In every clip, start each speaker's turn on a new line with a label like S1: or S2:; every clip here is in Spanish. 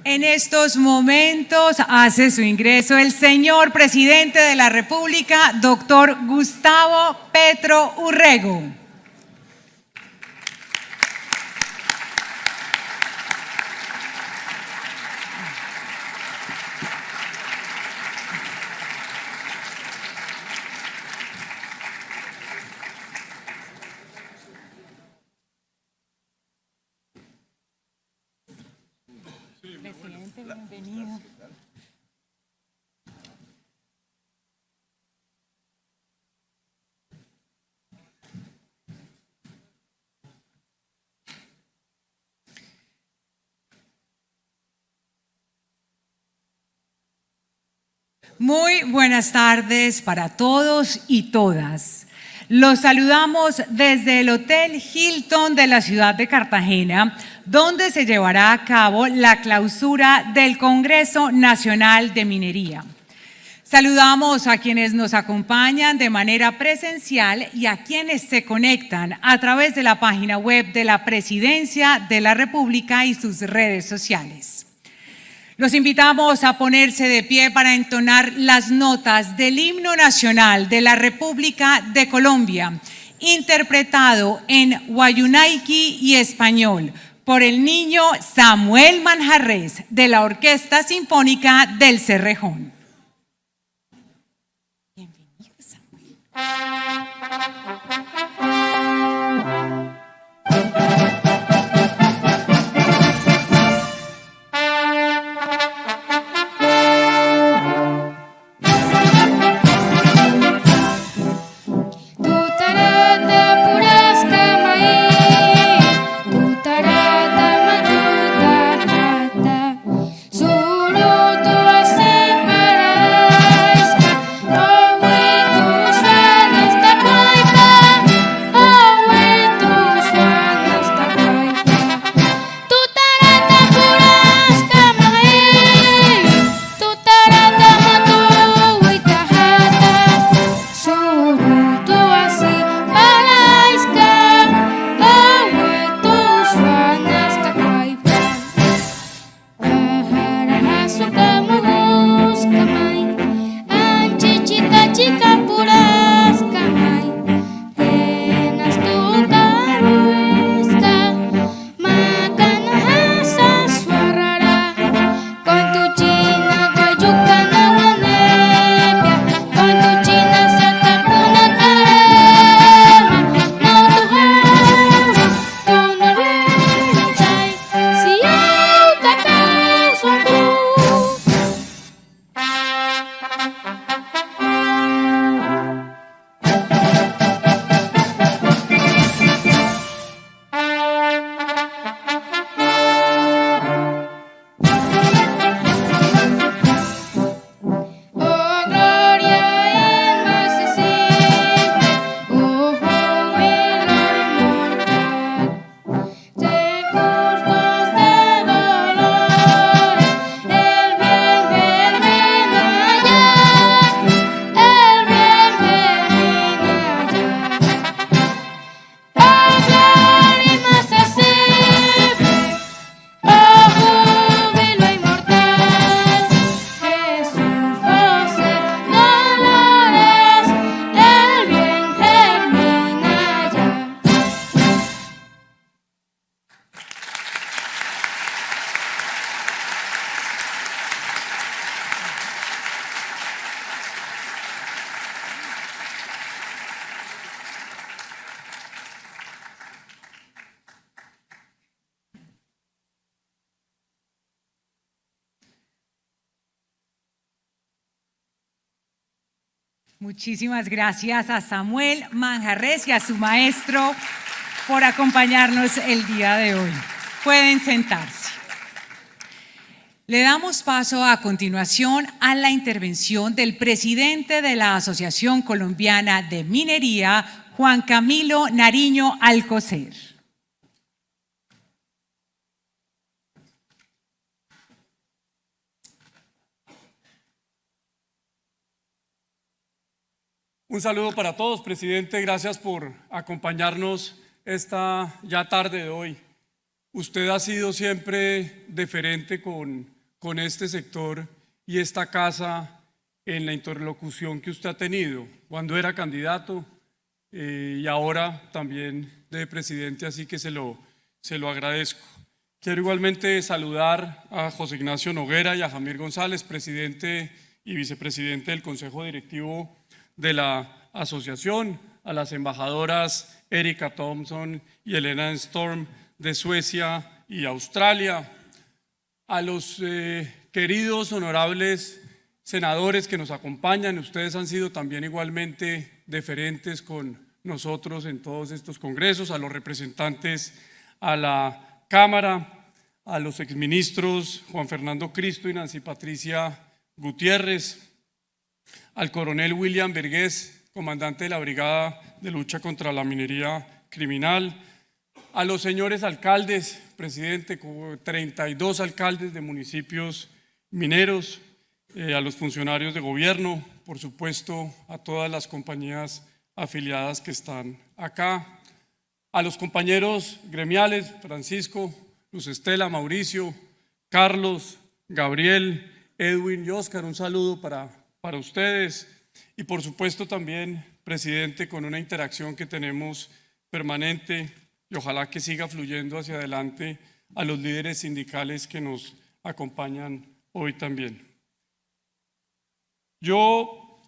S1: En estos momentos hace su ingreso el señor presidente de la República, doctor Gustavo Petro Urrego. Presidente, bienvenido. Muy buenas tardes para todos y todas. Los saludamos desde el Hotel Hilton de la ciudad de Cartagena, donde se llevará a cabo la clausura del Congreso Nacional de Minería. Saludamos a quienes nos acompañan de manera presencial y a quienes se conectan a través de la página web de la Presidencia de la República y sus redes sociales. Los invitamos a ponerse de pie para entonar las notas del himno nacional de la República de Colombia, interpretado en guayunaiki y español por el niño Samuel Manjarrés de la Orquesta Sinfónica del Cerrejón. Bienvenido, Samuel. Muchísimas gracias a Samuel Manjarrés y a su maestro por acompañarnos el día de hoy. Pueden sentarse. Le damos paso a continuación a la intervención del presidente de la Asociación Colombiana de Minería, Juan Camilo Nariño Alcocer.
S2: Un saludo para todos, presidente. Gracias por acompañarnos esta ya tarde de hoy. Usted ha sido siempre deferente con con este sector y esta casa en la interlocución que usted ha tenido cuando era candidato y ahora también de presidente, así que se lo agradezco. Quiero igualmente saludar a José Ignacio Noguera y a Jamir González, presidente y vicepresidente del Consejo Directivo de la asociación, a las embajadoras Erika Thompson y Elena Storm de Suecia y Australia, a los queridos honorables senadores que nos acompañan. Ustedes han sido también igualmente deferentes con nosotros en todos estos congresos, a los representantes a la Cámara, a los exministros Juan Fernando Cristo y Nancy Patricia Gutiérrez, al coronel William Vergés, comandante de la Brigada de Lucha contra la Minería Criminal, a los señores alcaldes, presidente, 32 alcaldes de municipios mineros, a los funcionarios de gobierno, por supuesto, a todas las compañías afiliadas que están acá, a los compañeros gremiales, Francisco, Luz Estela, Mauricio, Carlos, Gabriel, Edwin y Oscar, un saludo para ustedes. Y por supuesto también, presidente, con una interacción que tenemos permanente y ojalá que siga fluyendo hacia adelante, a los líderes sindicales que nos acompañan hoy también. Yo,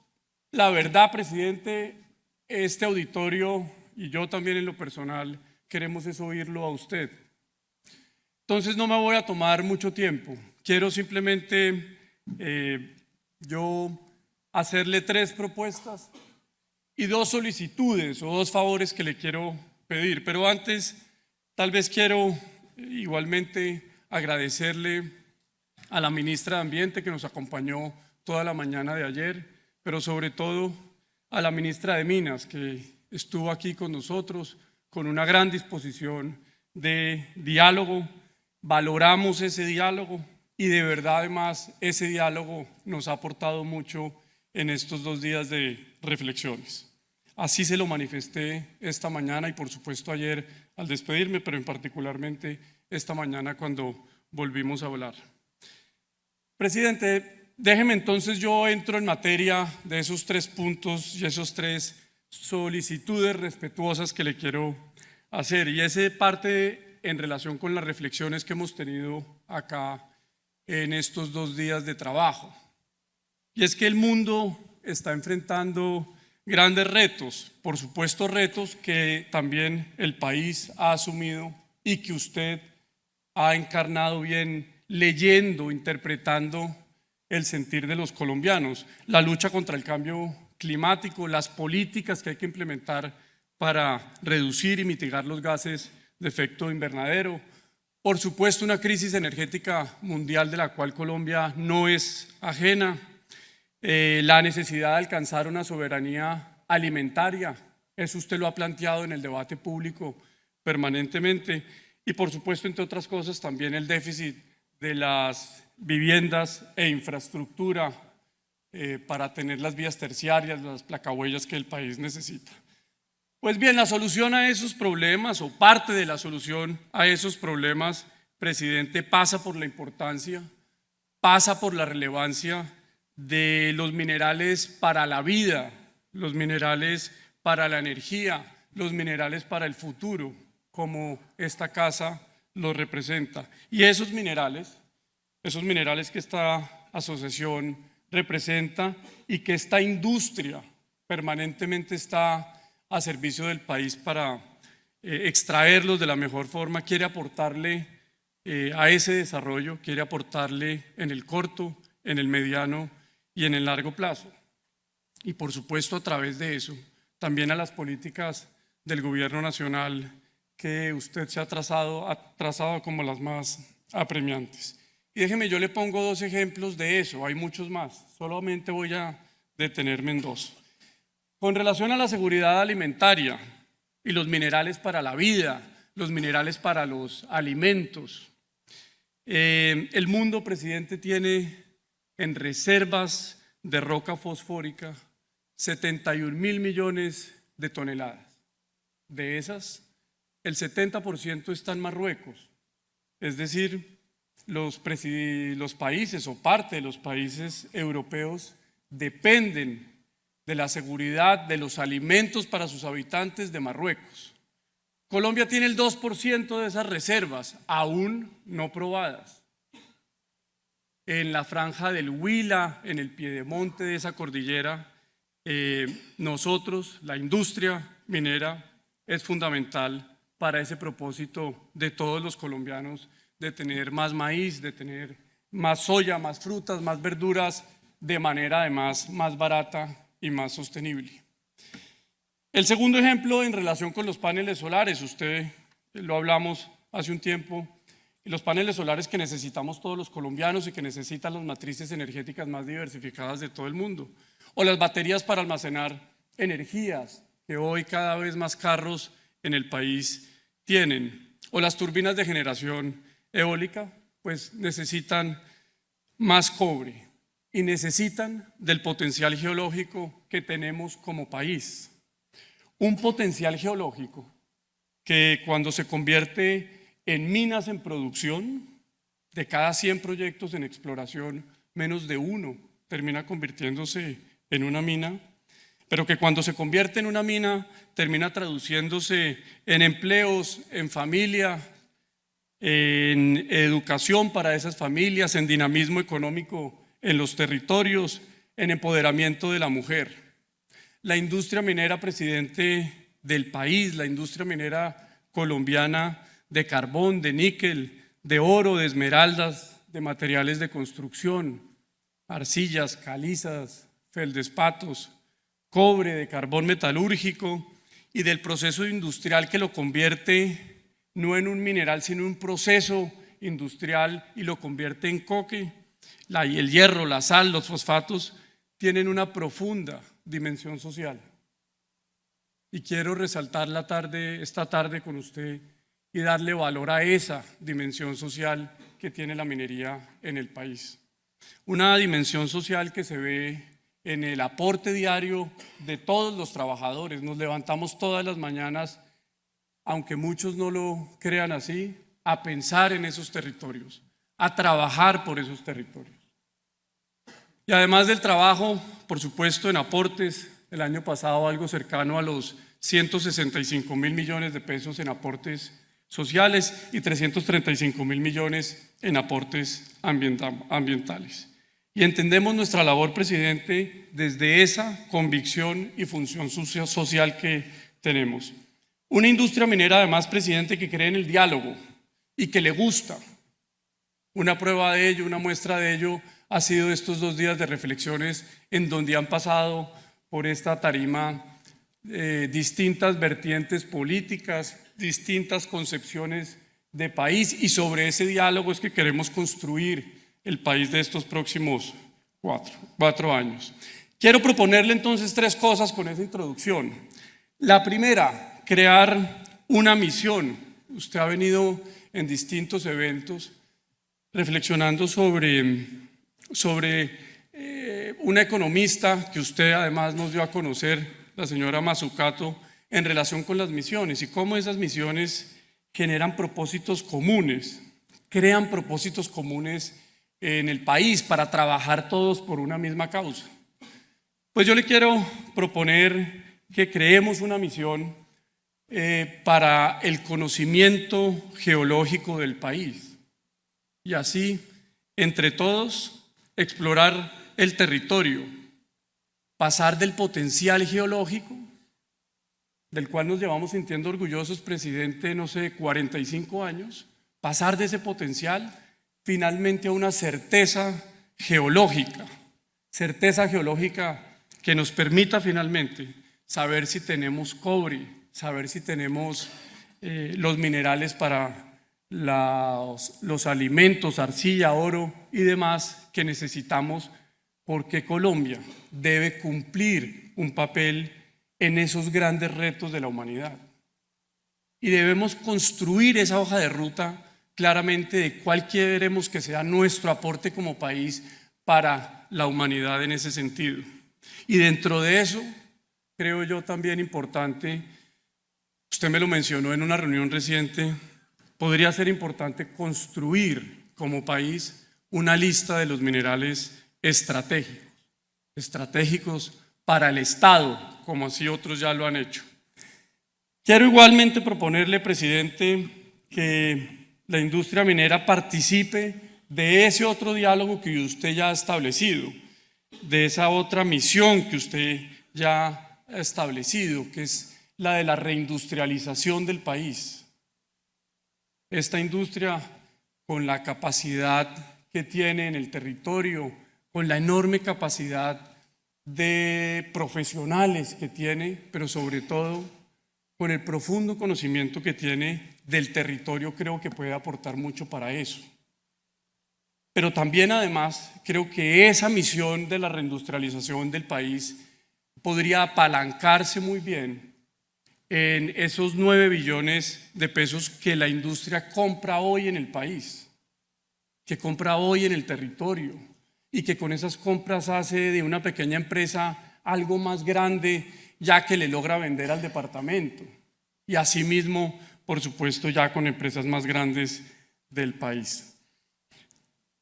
S2: la verdad, presidente, este auditorio y yo también en lo personal queremos es oírlo a usted. Entonces no me voy a tomar mucho tiempo. Quiero simplemente yo hacerle 3 propuestas y 2 solicitudes o 2 favores que le quiero pedir. Pero antes, tal vez quiero igualmente agradecerle a la ministra de Ambiente que nos acompañó toda la mañana de ayer, pero sobre todo a la ministra de Minas que estuvo aquí con nosotros con una gran disposición de diálogo. Valoramos ese diálogo y de verdad además ese diálogo nos ha aportado mucho en estos 2 días de reflexiones. Así se lo manifesté esta mañana y por supuesto ayer al despedirme, pero en particularmente esta mañana cuando volvimos a hablar. Presidente, déjeme entonces yo entro en materia de esos 3 puntos y esos 3 solicitudes respetuosas que le quiero hacer. Y ese parte en relación con las reflexiones que hemos tenido acá en estos 2 días de trabajo. Y es que el mundo está enfrentando grandes retos, por supuesto retos que también el país ha asumido y que usted ha encarnado bien leyendo, interpretando el sentir de los colombianos, la lucha contra el cambio climático, las políticas que hay que implementar para reducir y mitigar los gases de efecto invernadero, por supuesto una crisis energética mundial de la cual Colombia no es ajena, la necesidad de alcanzar una soberanía alimentaria, eso usted lo ha planteado en el debate público permanentemente, y por supuesto, entre otras cosas, también el déficit de las viviendas e infraestructura para tener las vías terciarias, las placahuellas que el país necesita. Pues bien, la solución a esos problemas, o parte de la solución a esos problemas, presidente, pasa por la importancia, pasa por la relevancia de los minerales para la vida, los minerales para la energía, los minerales para el futuro, como esta casa los representa. Y esos minerales que esta asociación representa y que esta industria permanentemente está a servicio del país para extraerlos de la mejor forma, quiere aportarle a ese desarrollo, quiere aportarle en el corto, en el mediano y en el largo plazo. Y por supuesto a través de eso, también a las políticas del gobierno nacional que usted se ha trazado como las más apremiantes. Y déjeme, yo le pongo 2 ejemplos de eso, hay muchos más, solamente voy a detenerme en 2. Con relación a la seguridad alimentaria y los minerales para la vida, los minerales para los alimentos, el mundo, presidente, tiene en reservas de roca fosfórica 71.000 millones de toneladas. De esas, el 70% está en Marruecos, es decir, los países o parte de los países europeos dependen de la seguridad de los alimentos para sus habitantes de Marruecos. Colombia tiene el 2% de esas reservas aún no probadas. En la franja del Huila, en el piedemonte de esa cordillera, nosotros, la industria minera, es fundamental para ese propósito de todos los colombianos, de tener más maíz, de tener más soya, más frutas, más verduras, de manera además más barata y más sostenible. El segundo ejemplo en relación con los paneles solares, usted lo hablamos hace un tiempo, los paneles solares que necesitamos todos los colombianos y que necesitan las matrices energéticas más diversificadas de todo el mundo, o las baterías para almacenar energías, que hoy cada vez más carros en el país tienen, o las turbinas de generación eólica, pues necesitan más cobre y necesitan del potencial geológico que tenemos como país. Un potencial geológico que cuando se convierte en minas en producción, de cada 100 proyectos en exploración, menos de uno termina convirtiéndose en una mina, pero que cuando se convierte en una mina termina traduciéndose en empleos, en familia, en educación para esas familias, en dinamismo económico en los territorios, en empoderamiento de la mujer. La industria minera, presidente del país, la industria minera colombiana de carbón, de níquel, de oro, de esmeraldas, de materiales de construcción, arcillas, calizas, feldespatos, cobre, de carbón metalúrgico y del proceso industrial que lo convierte no en un mineral, sino en un proceso industrial y lo convierte en coque. El hierro, la sal, los fosfatos tienen una profunda dimensión social. Y quiero resaltar esta tarde con usted y darle valor a esa dimensión social que tiene la minería en el país. Una dimensión social que se ve en el aporte diario de todos los trabajadores. Nos levantamos todas las mañanas, aunque muchos no lo crean así, a pensar en esos territorios, a trabajar por esos territorios. Y además del trabajo, por supuesto, en aportes, el año pasado algo cercano a los 165.000 millones de pesos en aportes sociales y 335.000 millones en aportes ambientales. Y entendemos nuestra labor, presidente, desde esa convicción y función social que tenemos. Una industria minera, además, presidente, que cree en el diálogo y que le gusta. Una prueba de ello, una muestra de ello ha sido estos 2 días de reflexiones en donde han pasado por esta tarima distintas vertientes políticas, distintas concepciones de país, y sobre ese diálogo es que queremos construir el país de estos próximos 4 años. Quiero proponerle entonces 3 cosas con esa introducción. La primera, crear una misión. Usted ha venido en distintos eventos reflexionando sobre una economista que usted además nos dio a conocer, la señora Mazzucato, en relación con las misiones y cómo esas misiones generan propósitos comunes, crean propósitos comunes en el país para trabajar todos por una misma causa. Pues yo le quiero proponer que creemos una misión para el conocimiento geológico del país y así, entre todos, explorar el territorio, pasar del potencial geológico, del cual nos llevamos sintiendo orgullosos, presidente, 45 años, pasar de ese potencial finalmente a una certeza geológica que nos permita finalmente saber si tenemos cobre, saber si tenemos los minerales para los alimentos, arcilla, oro y demás que necesitamos, porque Colombia debe cumplir un papel en esos grandes retos de la humanidad. Y debemos construir esa hoja de ruta claramente de cuál queremos que sea nuestro aporte como país para la humanidad en ese sentido. Y dentro de eso, creo yo también importante, usted me lo mencionó en una reunión reciente, podría ser importante construir como país una lista de los minerales estratégicos para el Estado, como así otros ya lo han hecho. Quiero igualmente proponerle, presidente, que la industria minera participe de ese otro diálogo que usted ya ha establecido, de esa otra misión que usted ya ha establecido, que es la de la reindustrialización del país. Esta industria, con la capacidad que tiene en el territorio, con la enorme capacidad de profesionales que tiene, pero sobre todo con el profundo conocimiento que tiene del territorio, creo que puede aportar mucho para eso. Pero también, además, creo que esa misión de la reindustrialización del país podría apalancarse muy bien en esos 9 billones de pesos que la industria compra hoy en el país, que compra hoy en el territorio, y que con esas compras hace de una pequeña empresa algo más grande, ya que le logra vender al departamento, y asimismo, por supuesto, ya con empresas más grandes del país.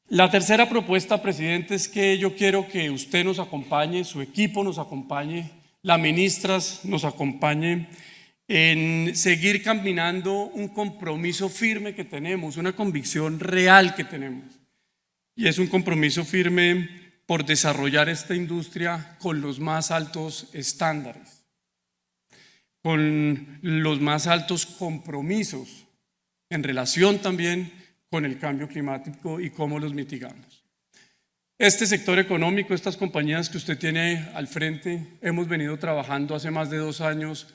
S2: La tercera propuesta, presidente, es que yo quiero que usted nos acompañe, su equipo nos acompañe, las ministras nos acompañen en seguir caminando un compromiso firme que tenemos, una convicción real que tenemos. Y es un compromiso firme por desarrollar esta industria con los más altos estándares, con los más altos compromisos en relación también con el cambio climático y cómo los mitigamos. Este sector económico, estas compañías que usted tiene al frente, hemos venido trabajando hace más de 2 años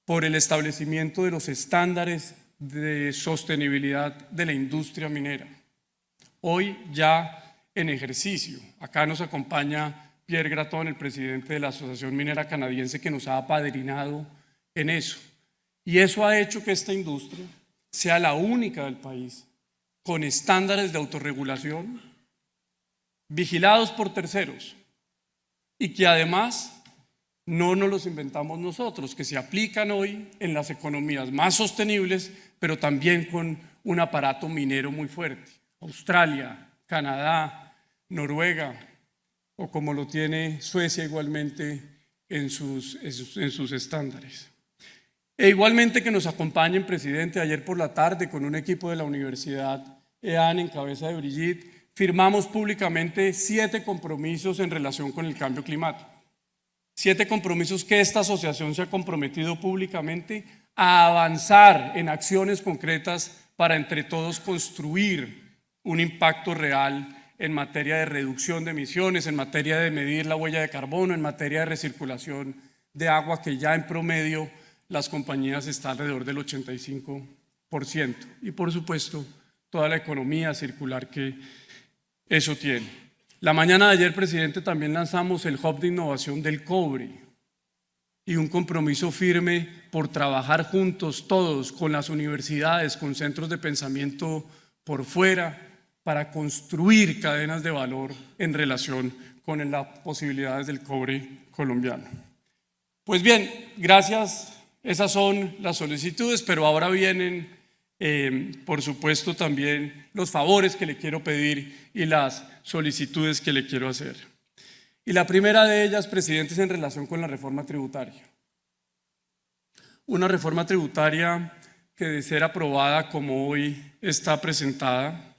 S2: por el establecimiento de los estándares de sostenibilidad de la industria minera. Hoy ya en ejercicio, acá nos acompaña Pierre Graton, el presidente de la Asociación Minera Canadiense, que nos ha apadrinado en eso. Y eso ha hecho que esta industria sea la única del país con estándares de autorregulación vigilados por terceros y que además no nos los inventamos nosotros, que se aplican hoy en las economías más sostenibles, pero también con un aparato minero muy fuerte. Australia, Canadá, Noruega, o como lo tiene Suecia igualmente en sus estándares. E igualmente que nos acompañen, presidente, ayer por la tarde con un equipo de la Universidad EAN en cabeza de Brigitte, firmamos públicamente 7 compromisos en relación con el cambio climático. 7 compromisos que esta asociación se ha comprometido públicamente a avanzar en acciones concretas para entre todos construir un impacto real en materia de reducción de emisiones, en materia de medir la huella de carbono, en materia de recirculación de agua, que ya en promedio las compañías están alrededor del 85%. Y por supuesto, toda la economía circular que eso tiene. La mañana de ayer, presidente, también lanzamos el Hub de Innovación del Cobre y un compromiso firme por trabajar juntos todos con las universidades, con centros de pensamiento por fuera, para construir cadenas de valor en relación con las posibilidades del cobre colombiano. Pues bien, gracias. Esas son las solicitudes, pero ahora vienen, por supuesto, también los favores que le quiero pedir y las solicitudes que le quiero hacer. Y la primera de ellas, presidente, es en relación con la reforma tributaria. Una reforma tributaria que, de ser aprobada como hoy está presentada,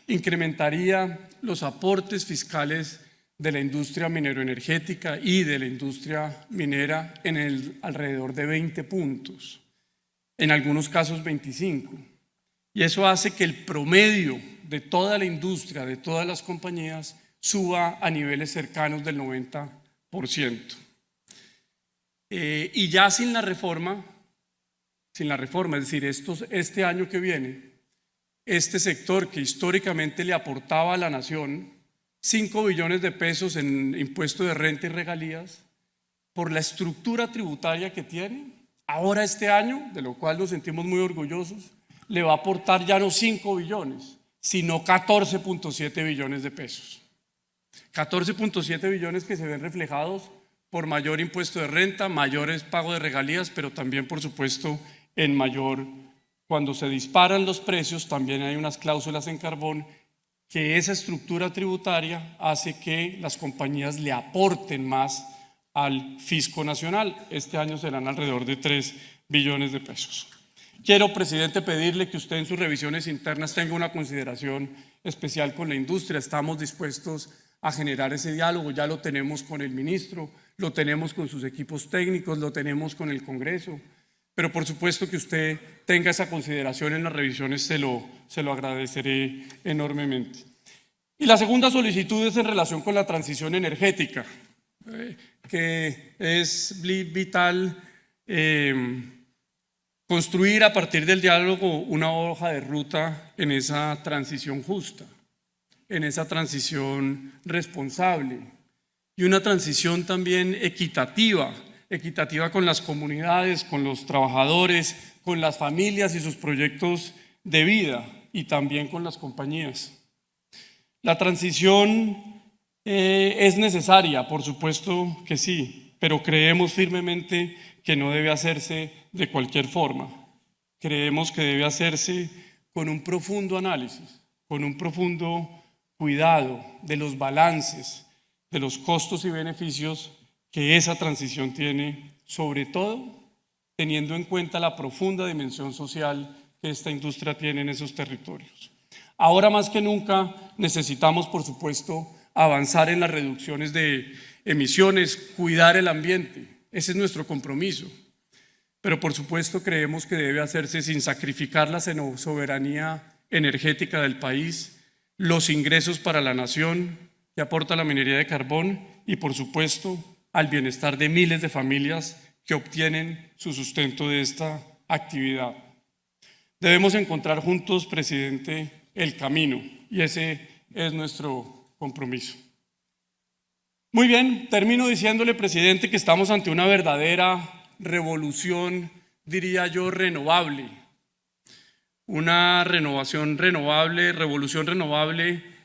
S2: incrementaría los aportes fiscales de la industria mineroenergética y de la industria minera en alrededor de 20 puntos, en algunos casos 25. Y eso hace que el promedio de toda la industria, de todas las compañías, suba a niveles cercanos del 90%. Y ya sin la reforma, es decir, este año que viene, este sector que históricamente le aportaba a la nación 5 billones de pesos en impuesto de renta y regalías, por la estructura tributaria que tiene, ahora este año, de lo cual nos sentimos muy orgullosos, le va a aportar ya no 5 billones, sino 14.7 billones de pesos. 14.7 billones que se ven reflejados por mayor impuesto de renta, mayores pagos de regalías, pero también, por supuesto, en mayor. Cuando se disparan los precios, también hay unas cláusulas en carbón que esa estructura tributaria hace que las compañías le aporten más al fisco nacional. Este año serán alrededor de 3 billones de pesos. Quiero, presidente, pedirle que usted en sus revisiones internas tenga una consideración especial con la industria. Estamos dispuestos a generar ese diálogo, ya lo tenemos con el ministro, lo tenemos con sus equipos técnicos, lo tenemos con el Congreso, pero por supuesto que usted tenga esa consideración en las revisiones, se lo agradeceré enormemente. Y la segunda solicitud es en relación con la transición energética, que es vital construir a partir del diálogo una hoja de ruta en esa transición justa, en esa transición responsable y una transición también equitativa con las comunidades, con los trabajadores, con las familias y sus proyectos de vida y también con las compañías. La transición es necesaria, por supuesto que sí, pero creemos firmemente que no debe hacerse de cualquier forma. Creemos que debe hacerse con un profundo análisis, con un profundo cuidado de los balances, de los costos y beneficios que esa transición tiene, sobre todo teniendo en cuenta la profunda dimensión social que esta industria tiene en esos territorios. Ahora más que nunca necesitamos, por supuesto, avanzar en las reducciones de emisiones, cuidar el ambiente. Ese es nuestro compromiso. Pero por supuesto creemos que debe hacerse sin sacrificar la soberanía energética del país, los ingresos para la nación que aporta la minería de carbón y por supuesto al bienestar de miles de familias que obtienen su sustento de esta actividad. Debemos encontrar juntos, presidente, el camino y ese es nuestro compromiso. Muy bien, termino diciéndole, presidente, que estamos ante una verdadera revolución, diría yo, renovable. Una revolución renovable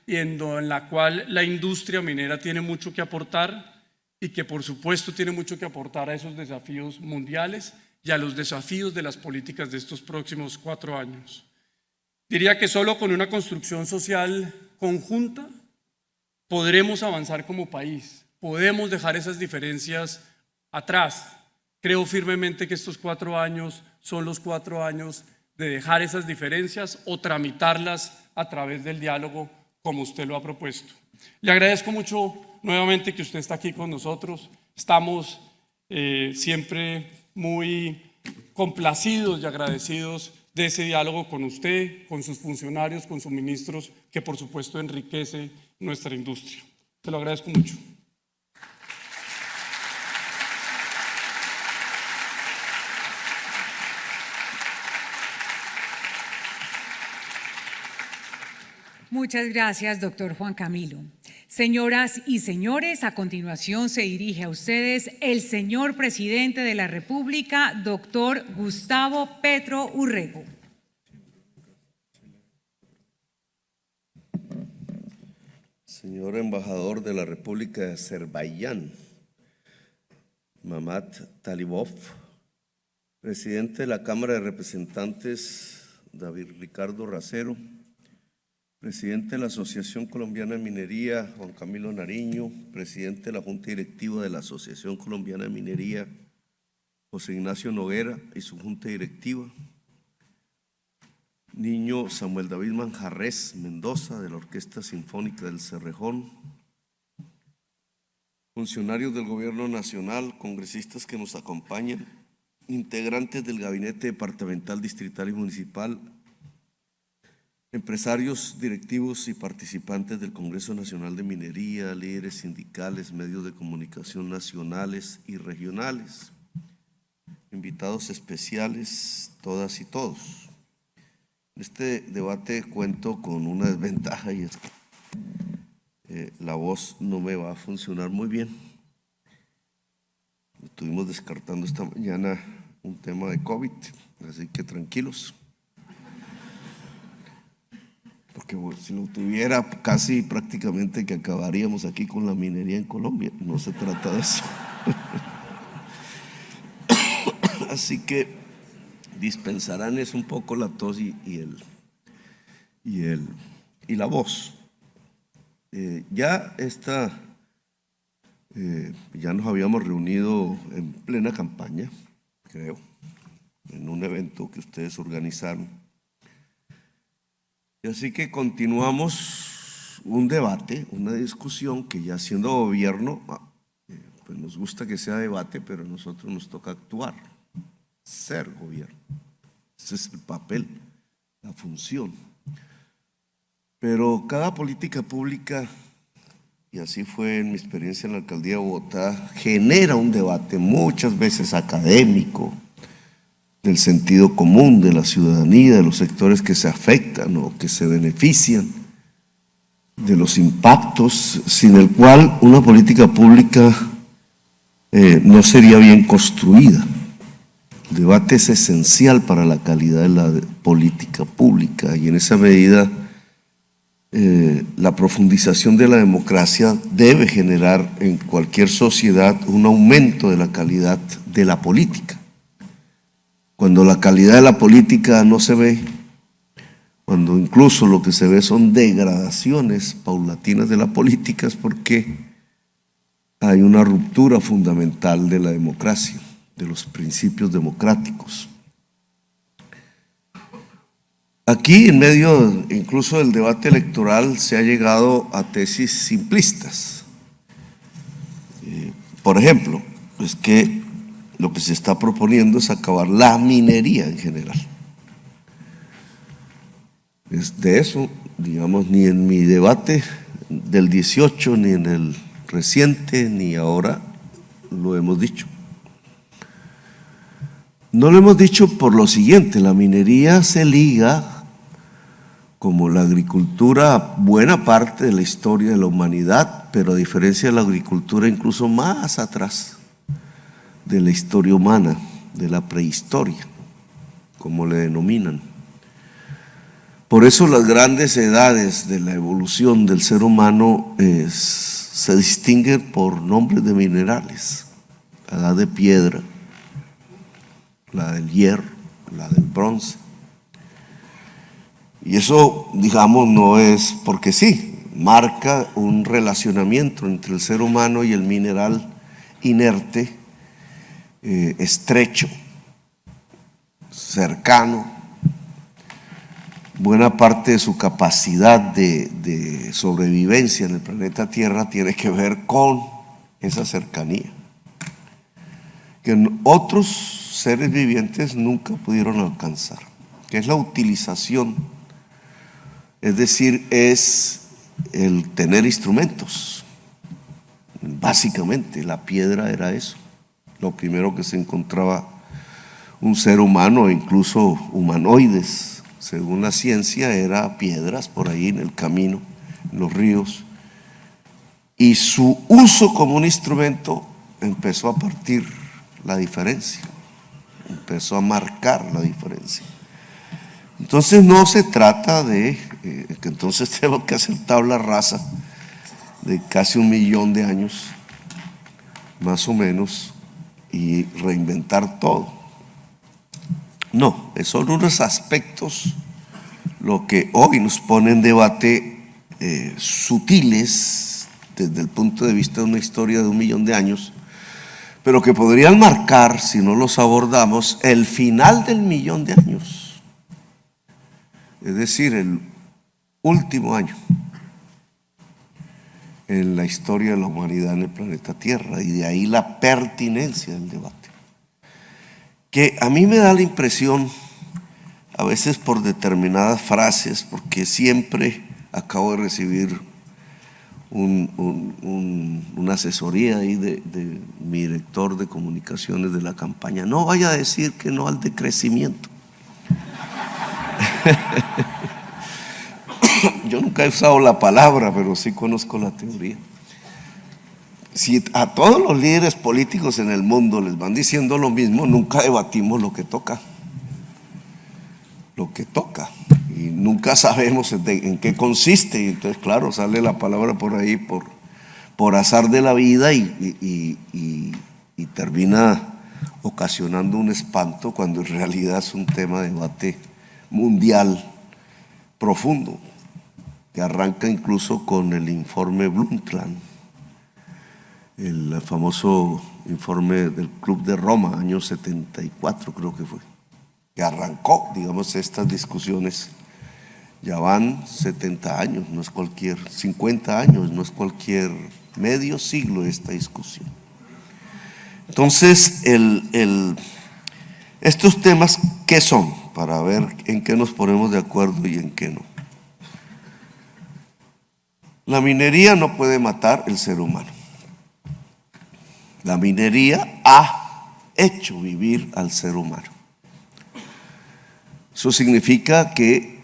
S2: y en la cual la industria minera tiene mucho que aportar y que por supuesto tiene mucho que aportar a esos desafíos mundiales y a los desafíos de las políticas de estos próximos 4 años. Diría que solo con una construcción social conjunta podremos avanzar como país, podemos dejar esas diferencias atrás. Creo firmemente que estos 4 años son los 4 años de dejar esas diferencias o tramitarlas a través del diálogo como usted lo ha propuesto. Le agradezco mucho nuevamente que usted está aquí con nosotros. Estamos siempre muy complacidos y agradecidos de ese diálogo con usted, con sus funcionarios, con sus ministros, que por supuesto enriquece nuestra industria. Te lo agradezco mucho.
S1: Muchas gracias, doctor Juan Camilo. Señoras y señores, a continuación se dirige a ustedes el señor presidente de la República, doctor Gustavo Petro Urrego.
S3: Señor embajador de la República de Azerbaiyán, Mamat Talibov, presidente de la Cámara de Representantes, David Ricardo Racero, presidente de la Asociación Colombiana de Minería, Juan Camilo Nariño, presidente de la Junta Directiva de la Asociación Colombiana de Minería, José Ignacio Noguera y su Junta Directiva, niño Samuel David Manjarres Mendoza de la Orquesta Sinfónica del Cerrejón, funcionarios del Gobierno Nacional, congresistas que nos acompañan, integrantes del Gabinete Departamental, Distrital y Municipal, empresarios, directivos y participantes del Congreso Nacional de Minería, líderes sindicales, medios de comunicación nacionales y regionales, invitados especiales, todas y todos. En este debate cuento con una desventaja y es que la voz no me va a funcionar muy bien. Estuvimos descartando esta mañana un tema de COVID, así que tranquilos. Porque si lo tuviera casi prácticamente que acabaríamos aquí con la minería en Colombia. No se trata de eso. Así que dispensarán es un poco la tos y la voz. Ya nos habíamos reunido en plena campaña, creo, en un evento que ustedes organizaron. Y así que continuamos un debate, una discusión que ya siendo gobierno, pues nos gusta que sea debate, pero a nosotros nos toca actuar, ser gobierno. Ese es el papel, la función. Pero cada política pública, y así fue en mi experiencia en la alcaldía de Bogotá, genera un debate muchas veces académico, del sentido común de la ciudadanía, de los sectores que se afectan o que se benefician, de los impactos, sin el cual una política pública no sería bien construida. El debate es esencial para la calidad de la política pública y en esa medida la profundización de la democracia debe generar en cualquier sociedad un aumento de la calidad de la política. Cuando la calidad de la política no se ve, cuando incluso lo que se ve son degradaciones paulatinas de la política, es porque hay una ruptura fundamental de la democracia, de los principios democráticos. Aquí, en medio incluso del debate electoral, se ha llegado a tesis simplistas. Por ejemplo, es que lo que se está proponiendo es acabar la minería en general. Es de eso, digamos, ni en mi debate del 18, ni en el reciente, ni ahora lo hemos dicho. No lo hemos dicho por lo siguiente: la minería se liga, como la agricultura, buena parte de la historia de la humanidad, pero a diferencia de la agricultura incluso más atrás de la historia humana, de la prehistoria, como le denominan. Por eso las grandes edades de la evolución del ser humano se distinguen por nombres de minerales: la edad de piedra, la del hierro, la del bronce. Y eso, digamos, no es porque sí, marca un relacionamiento entre el ser humano y el mineral inerte, estrecho, cercano. Buena parte de su capacidad de sobrevivencia en el planeta Tierra tiene que ver con esa cercanía, que otros seres vivientes nunca pudieron alcanzar, que es la utilización. Es decir, es el tener instrumentos. Básicamente, la piedra era eso. Lo primero que se encontraba un ser humano, incluso humanoides, según la ciencia, era piedras por ahí en el camino, en los ríos. Y su uso como un instrumento empezó a partir la diferencia, empezó a marcar la diferencia. Entonces no se trata de que entonces tenemos que hacer tabla rasa de casi 1 millón de años, más o menos, y reinventar todo. No, son unos aspectos lo que hoy nos pone en debate, sutiles desde el punto de vista de una historia de 1 millón de años, pero que podrían marcar, si no los abordamos, el final del 1 millón de años. Es decir, el último año en la historia de la humanidad en el planeta Tierra, y de ahí la pertinencia del debate. Que a mí me da la impresión, a veces por determinadas frases, porque siempre acabo de recibir una asesoría ahí de mi director de comunicaciones de la campaña: no vaya a decir que no al decrecimiento. Yo nunca he usado la palabra, pero sí conozco la teoría. Si a todos los líderes políticos en el mundo les van diciendo lo mismo, nunca debatimos lo que toca. Y nunca sabemos en qué consiste. Y entonces, claro, sale la palabra por ahí por azar de la vida y termina ocasionando un espanto, cuando en realidad es un tema de debate mundial profundo. que arranca incluso con el informe Brundtland, el famoso informe del Club de Roma, año 74 creo que fue, que arrancó, digamos, estas discusiones. Ya van 70 años, no es cualquier, 50 años, no es cualquier medio siglo de esta discusión. Entonces, estos temas, ¿qué son? Para ver en qué nos ponemos de acuerdo y en qué no. La minería no puede matar el ser humano. La minería ha hecho vivir al ser humano. Eso significa que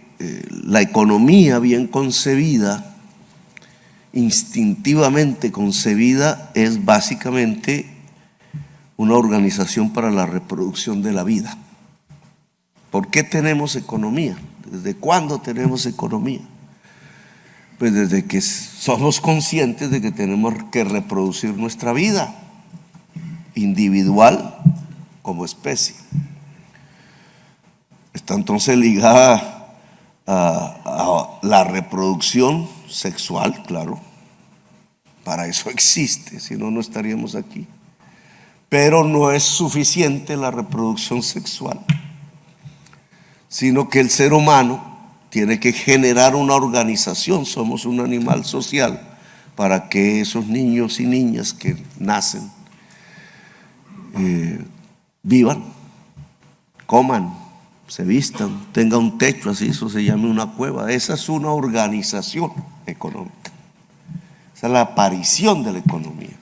S3: la economía bien concebida, instintivamente concebida, es básicamente una organización para la reproducción de la vida. ¿Por qué tenemos economía? ¿Desde cuándo tenemos economía? Pues desde que somos conscientes de que tenemos que reproducir nuestra vida individual como especie. Está entonces ligada a la reproducción sexual, claro. Para eso existe, si no, no estaríamos aquí. Pero no es suficiente la reproducción sexual, sino que el ser humano tiene que generar una organización. Somos un animal social para que esos niños y niñas que nacen vivan, coman, se vistan, tengan un techo, así eso se llama una cueva. Esa es una organización económica. Esa es la aparición de la economía.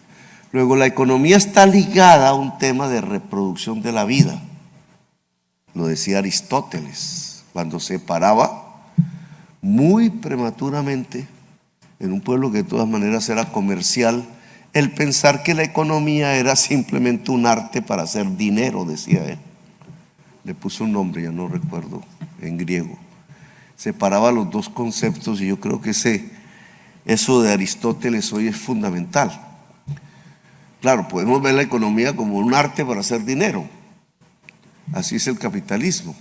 S3: Luego, la economía está ligada a un tema de reproducción de la vida. Lo decía Aristóteles cuando se paraba muy prematuramente en un pueblo que de todas maneras era comercial, el pensar que la economía era simplemente un arte para hacer dinero, decía él. Le puso un nombre, ya no recuerdo, en griego. Separaba los dos conceptos y yo creo que eso de Aristóteles hoy es fundamental. Claro, podemos ver la economía como un arte para hacer dinero. Así es el capitalismo.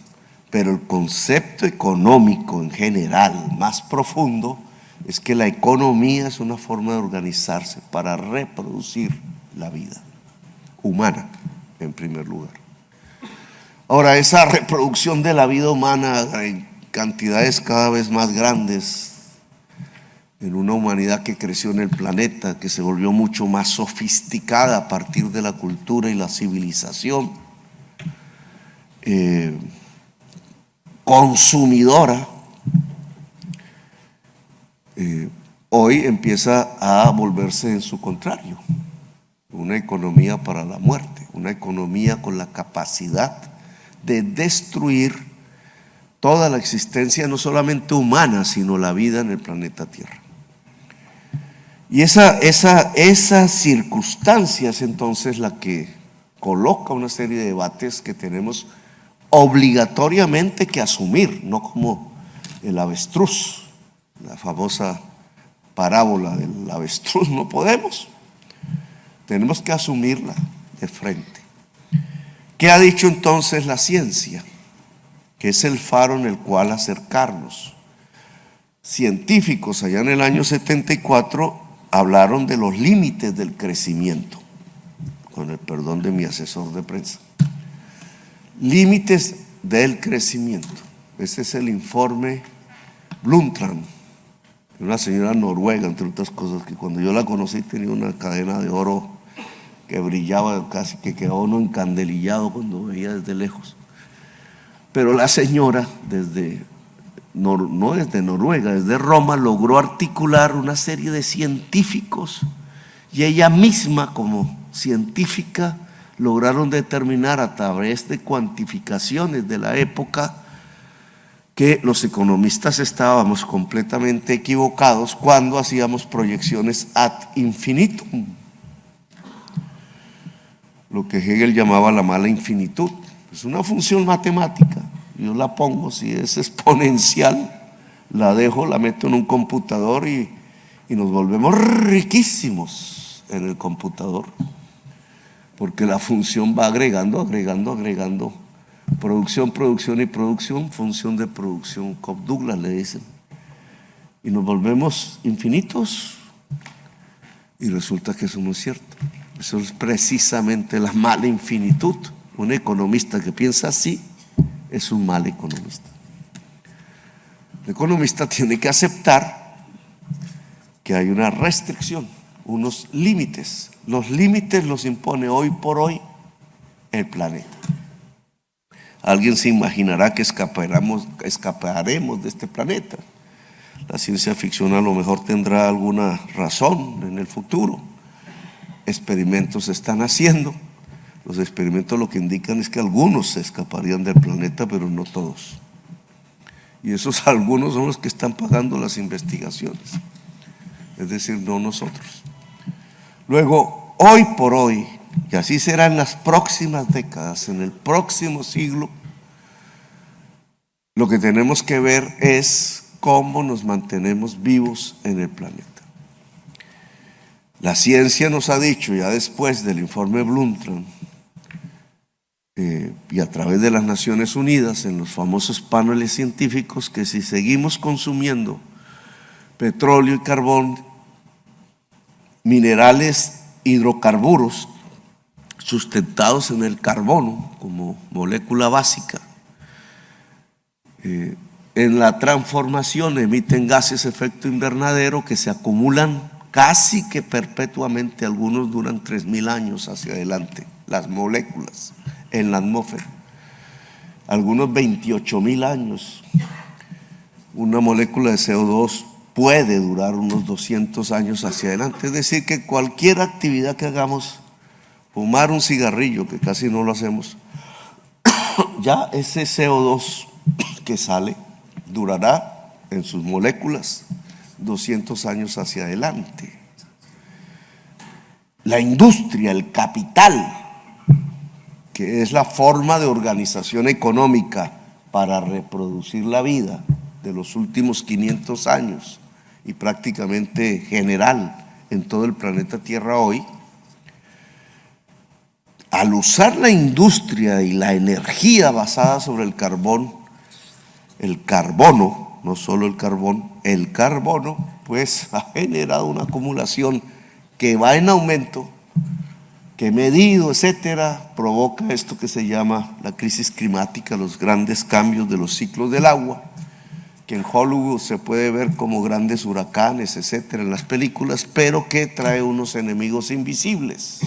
S3: Pero el concepto económico en general, más profundo, es que la economía es una forma de organizarse para reproducir la vida humana, en primer lugar. Ahora, esa reproducción de la vida humana en cantidades cada vez más grandes, en una humanidad que creció en el planeta, que se volvió mucho más sofisticada a partir de la cultura y la civilización, consumidora, hoy empieza a volverse en su contrario, una economía para la muerte, una economía con la capacidad de destruir toda la existencia, no solamente humana, sino la vida en el planeta Tierra. Y esa circunstancia es entonces la que coloca una serie de debates que tenemos obligatoriamente que asumir, no como el avestruz, la famosa parábola del avestruz. No podemos, tenemos que asumirla de frente. ¿Qué ha dicho entonces la ciencia? Que es el faro en el cual acercarnos. Científicos allá en el año 74 hablaron de los límites del crecimiento, con el perdón de mi asesor de prensa. Límites del crecimiento. Ese es el informe Brundtland, una señora noruega, entre otras cosas, que cuando yo la conocí tenía una cadena de oro que brillaba, casi que quedaba uno encandelillado cuando veía desde lejos. Pero la señora, no desde Noruega, desde Roma, logró articular una serie de científicos y ella misma como científica lograron determinar a través de cuantificaciones de la época que los economistas estábamos completamente equivocados cuando hacíamos proyecciones ad infinitum, lo que Hegel llamaba la mala infinitud. Es una función matemática, yo la pongo, si es exponencial, la dejo, la meto en un computador y nos volvemos riquísimos en el computador, porque la función va agregando, producción, producción y producción, función de producción, Cobb-Douglas le dicen. y nos volvemos infinitos. Y resulta que eso no es cierto. Eso es precisamente la mala infinitud. Un economista que piensa así es un mal economista. El economista tiene que aceptar que hay una restricción, unos límites. Los límites los impone hoy por hoy el planeta. Alguien se imaginará que escaparemos de este planeta. La ciencia ficción a lo mejor tendrá alguna razón en el futuro. Experimentos se están haciendo. Los experimentos lo que indican es que algunos se escaparían del planeta, pero no todos. Y esos algunos son los que están pagando las investigaciones. Es decir, no nosotros. Luego, hoy por hoy, y así será en las próximas décadas, en el próximo siglo, lo que tenemos que ver es cómo nos mantenemos vivos en el planeta. La ciencia nos ha dicho, ya después del informe Brundtland, y a través de las Naciones Unidas, en los famosos paneles científicos, que si seguimos consumiendo petróleo y carbón, minerales, hidrocarburos, sustentados en el carbono como molécula básica, en la transformación emiten gases de efecto invernadero que se acumulan casi que perpetuamente. Algunos duran 3.000 años hacia adelante, las moléculas en la atmósfera, algunos 28.000 años. Una molécula de CO2 puede durar unos 200 años hacia adelante. Es decir, que cualquier actividad que hagamos, fumar un cigarrillo, que casi no lo hacemos, ya ese CO2 que sale durará en sus moléculas 200 años hacia adelante. La industria, el capital, que es la forma de organización económica para reproducir la vida de los últimos 500 años y prácticamente general en todo el planeta Tierra hoy, al usar la industria y la energía basada sobre el carbón, el carbono, no solo el carbón, el carbono, pues ha generado una acumulación que va en aumento, que medido, etcétera, provoca esto que se llama la crisis climática, los grandes cambios de los ciclos del agua, que en Hollywood se puede ver como grandes huracanes, etcétera, en las películas, pero que trae unos enemigos invisibles,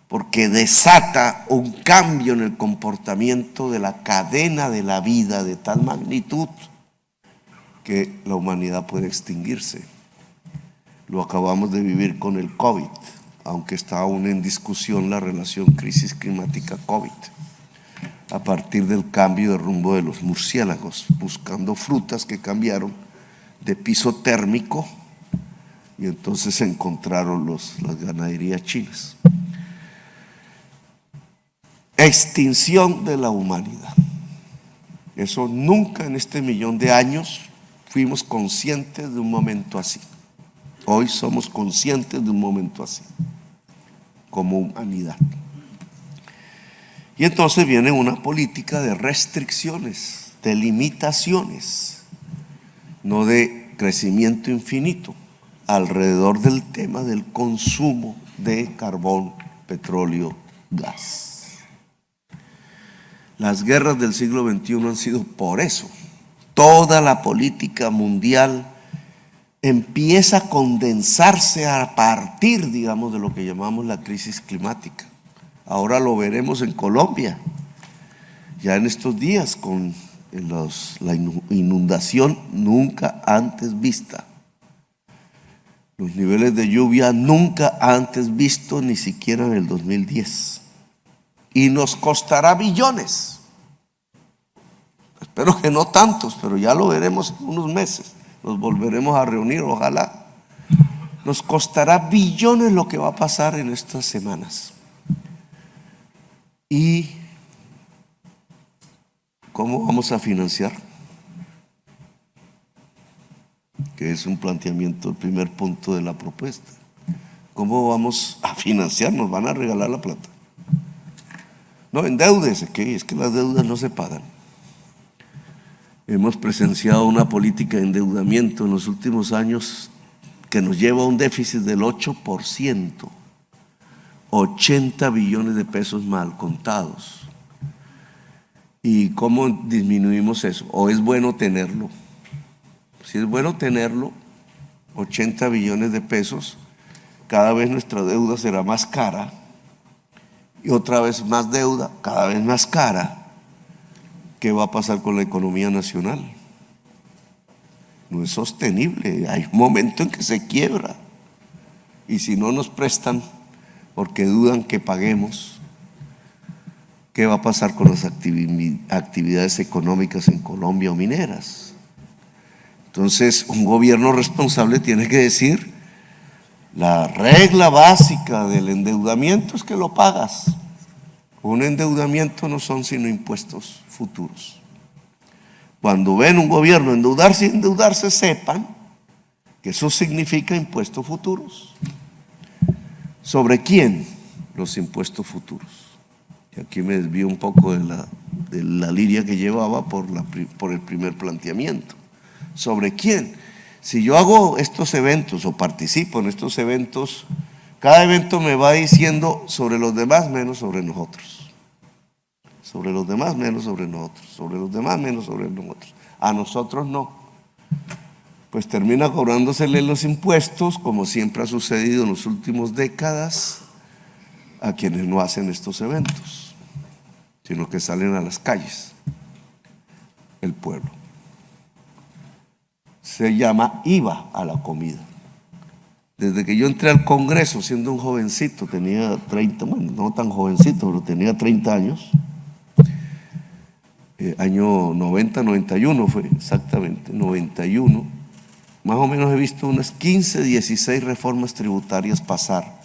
S3: porque desata un cambio en el comportamiento de la cadena de la vida de tal magnitud que la humanidad puede extinguirse. Lo acabamos de vivir con el COVID, aunque está aún en discusión la relación crisis climática-COVID, a partir del cambio de rumbo de los murciélagos, buscando frutas que cambiaron de piso térmico, y entonces se encontraron las ganaderías chinas. Extinción de la humanidad. Eso nunca en este 1.000.000 de años fuimos conscientes de un momento así. Hoy somos conscientes de un momento así, como humanidad. Y entonces viene una política de restricciones, de limitaciones, no de crecimiento infinito, alrededor del tema del consumo de carbón, petróleo, gas. Las guerras del siglo XXI han sido por eso. Toda la política mundial empieza a condensarse a partir, digamos, de lo que llamamos la crisis climática. Ahora lo veremos en Colombia, ya en estos días, con la inundación nunca antes vista. Los niveles de lluvia nunca antes vistos, ni siquiera en el 2010. Y nos costará billones. Espero que no tantos, pero ya lo veremos en unos meses. Nos volveremos a reunir, ojalá. Nos costará billones lo que va a pasar en estas semanas. ¿Y cómo vamos a financiar? Que es un planteamiento, el primer punto de la propuesta. ¿Cómo vamos a financiar? Nos van a regalar la plata. No, endeúdese, que es que las deudas no se pagan. Hemos presenciado una política de endeudamiento en los últimos años que nos lleva a un déficit del 8%, 80 billones de pesos mal contados. ¿Y cómo disminuimos eso? ¿O es bueno tenerlo? Si es bueno tenerlo, 80 billones de pesos, cada vez nuestra deuda será más cara y otra vez más deuda, cada vez más cara. ¿Qué va a pasar con la economía nacional? No es sostenible, hay un momento en que se quiebra. Y si no nos prestan porque dudan que paguemos, ¿qué va a pasar con las actividades económicas en Colombia o mineras? Entonces, un gobierno responsable tiene que decir, la regla básica del endeudamiento es que lo pagas. Un endeudamiento no son sino impuestos futuros. Cuando ven un gobierno endeudarse y endeudarse, sepan que eso significa impuestos futuros. ¿Sobre quién? Los impuestos futuros. Y aquí me desvío un poco de la línea que llevaba por el primer planteamiento. ¿Sobre quién? Si yo hago estos eventos o participo en estos eventos, cada evento me va diciendo sobre los demás menos sobre nosotros. Sobre los demás menos sobre nosotros. Sobre los demás menos sobre nosotros. A nosotros no. Pues termina cobrándosele los impuestos, como siempre ha sucedido en las últimas décadas, a quienes no hacen estos eventos, sino que salen a las calles, el pueblo. Se llama IVA a la comida. Desde que yo entré al Congreso, siendo un jovencito, tenía 30, bueno, no tan jovencito, pero tenía 30 años, año 90, 91 fue exactamente, 91, más o menos he visto unas 15, 16 reformas tributarias pasar.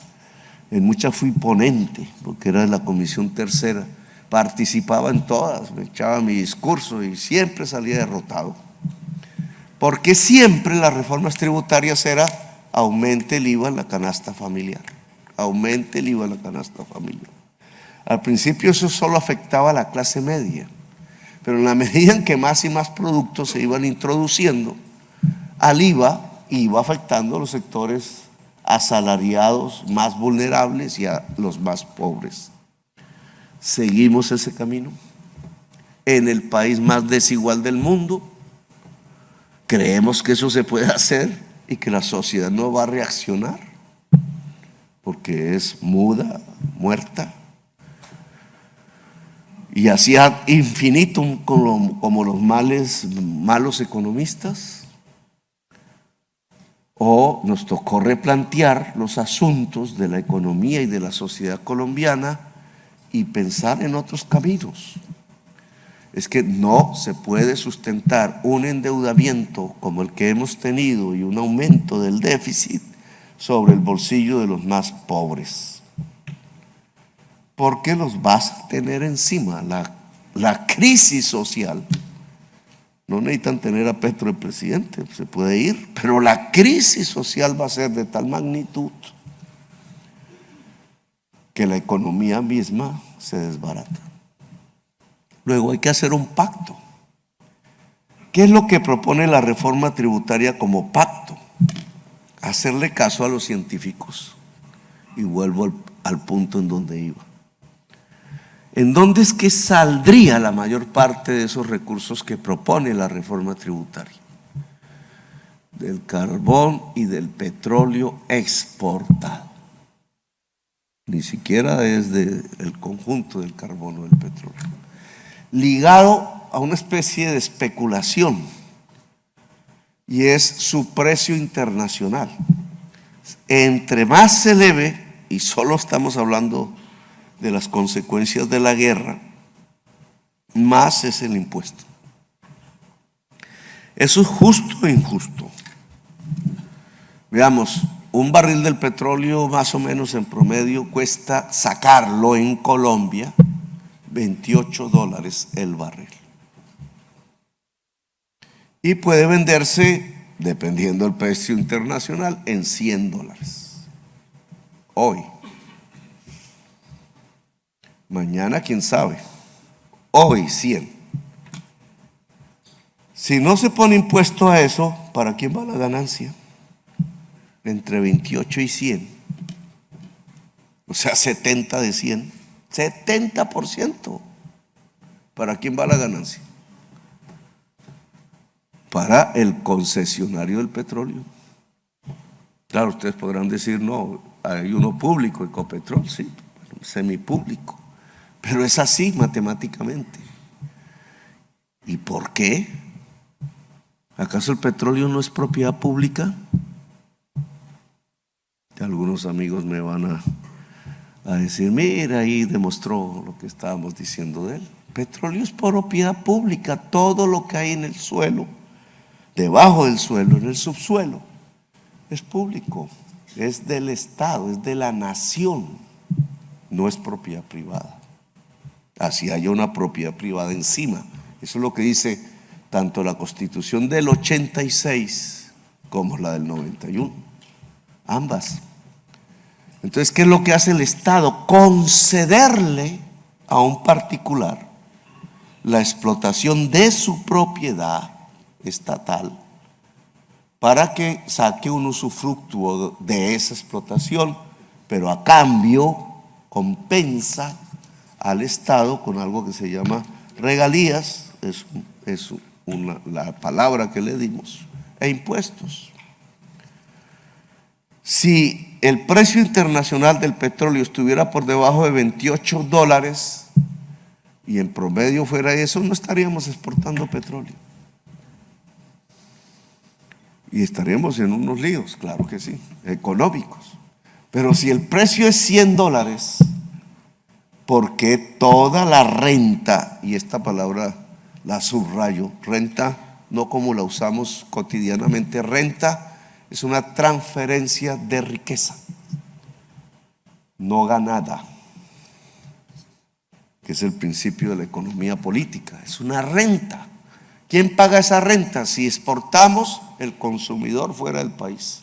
S3: En muchas fui ponente, porque era de la Comisión Tercera, participaba en todas, me echaba mi discurso y siempre salía derrotado. Porque siempre las reformas tributarias era aumente el IVA en la canasta familiar, aumente el IVA en la canasta familiar. Al principio eso solo afectaba a la clase media, pero en la medida en que más y más productos se iban introduciendo al IVA, iba afectando a los sectores asalariados más vulnerables y a los más pobres. Seguimos ese camino en el país más desigual del mundo. Creemos que eso se puede hacer y que la sociedad no va a reaccionar porque es muda, muerta. Y así ad infinitum como los malos economistas. O nos tocó replantear los asuntos de la economía y de la sociedad colombiana y pensar en otros caminos. Es que no se puede sustentar un endeudamiento como el que hemos tenido y un aumento del déficit sobre el bolsillo de los más pobres. Porque los vas a tener encima. La crisis social. No necesitan tener a Petro de presidente, se puede ir, pero la crisis social va a ser de tal magnitud que la economía misma se desbarata. Luego hay que hacer un pacto. ¿Qué es lo que propone la reforma tributaria como pacto? Hacerle caso a los científicos. Y vuelvo al punto en donde iba. ¿En dónde es que saldría la mayor parte de esos recursos que propone la reforma tributaria? Del carbón y del petróleo exportado. Ni siquiera es del conjunto del carbón o del petróleo. Ligado a una especie de especulación, y es su precio internacional. Entre más se eleve, y solo estamos hablando de las consecuencias de la guerra, más es el impuesto. ¿Eso es justo o injusto? Veamos, un barril del petróleo más o menos en promedio cuesta sacarlo en Colombia $28 el barril. Y puede venderse, dependiendo del precio internacional, en $100. Hoy. Mañana, quién sabe. Hoy 100. Si no se pone impuesto a eso, ¿para quién va la ganancia? Entre 28 y 100. O sea, 70 de 100. 70%. ¿Para quién va la ganancia? Para el concesionario del petróleo. Claro, ustedes podrán decir, no, hay uno público, Ecopetrol, sí, semipúblico. Pero es así matemáticamente. ¿Y por qué? ¿Acaso el petróleo no es propiedad pública? Algunos amigos me van a decir, mira, ahí demostró lo que estábamos diciendo de él. Petróleo es propiedad pública, todo lo que hay en el suelo, debajo del suelo, en el subsuelo, es público, es del Estado, es de la nación, no es propiedad privada. Así haya una propiedad privada encima. Eso es lo que dice tanto la Constitución del 86 como la del 91. Ambas. Entonces, ¿qué es lo que hace el Estado? Concederle a un particular la explotación de su propiedad estatal para que saque un usufructo de esa explotación, pero a cambio compensa al Estado con algo que se llama regalías, es la palabra que le dimos, e impuestos. Si el precio internacional del petróleo estuviera por debajo de $28 y en promedio fuera eso, no estaríamos exportando petróleo. Y estaríamos en unos líos, claro que sí, económicos. Pero si el precio es $100, ¿por qué toda la renta, y esta palabra la subrayo, renta no como la usamos cotidianamente, renta es una transferencia de riqueza, no ganada, que es el principio de la economía política, es una renta. ¿Quién paga esa renta? Si exportamos, el consumidor fuera del país,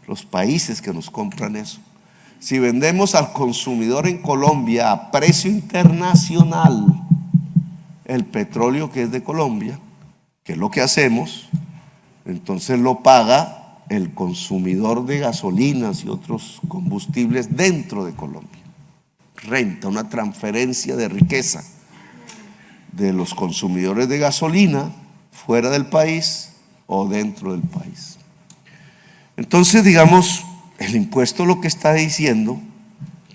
S3: los países que nos compran eso. Si vendemos al consumidor en Colombia a precio internacional el petróleo que es de Colombia, que es lo que hacemos, entonces lo paga el consumidor de gasolinas y otros combustibles dentro de Colombia. Renta, una transferencia de riqueza de los consumidores de gasolina fuera del país o dentro del país. Entonces, digamos, el impuesto lo que está diciendo,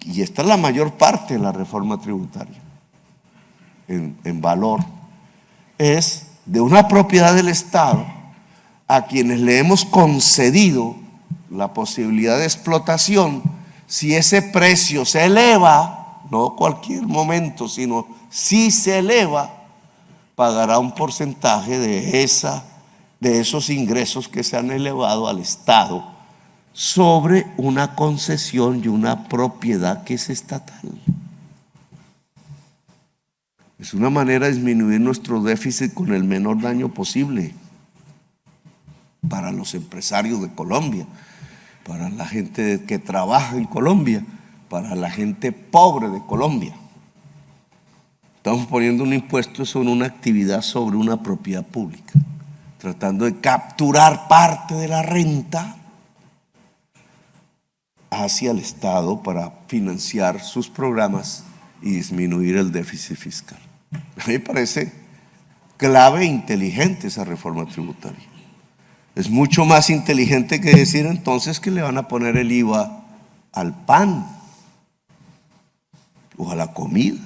S3: y esta es la mayor parte de la reforma tributaria en valor, es de una propiedad del Estado a quienes le hemos concedido la posibilidad de explotación. Si ese precio se eleva, no cualquier momento, sino si se eleva, pagará un porcentaje de esos ingresos que se han elevado al Estado sobre una concesión y una propiedad que es estatal. Es una manera de disminuir nuestro déficit con el menor daño posible para los empresarios de Colombia, para la gente que trabaja en Colombia, para la gente pobre de Colombia. Estamos poniendo un impuesto sobre una actividad, sobre una propiedad pública, tratando de capturar parte de la renta hacia el Estado para financiar sus programas y disminuir el déficit fiscal. A mí me parece clave e inteligente esa reforma tributaria. Es mucho más inteligente que decir entonces que le van a poner el IVA al pan o a la comida.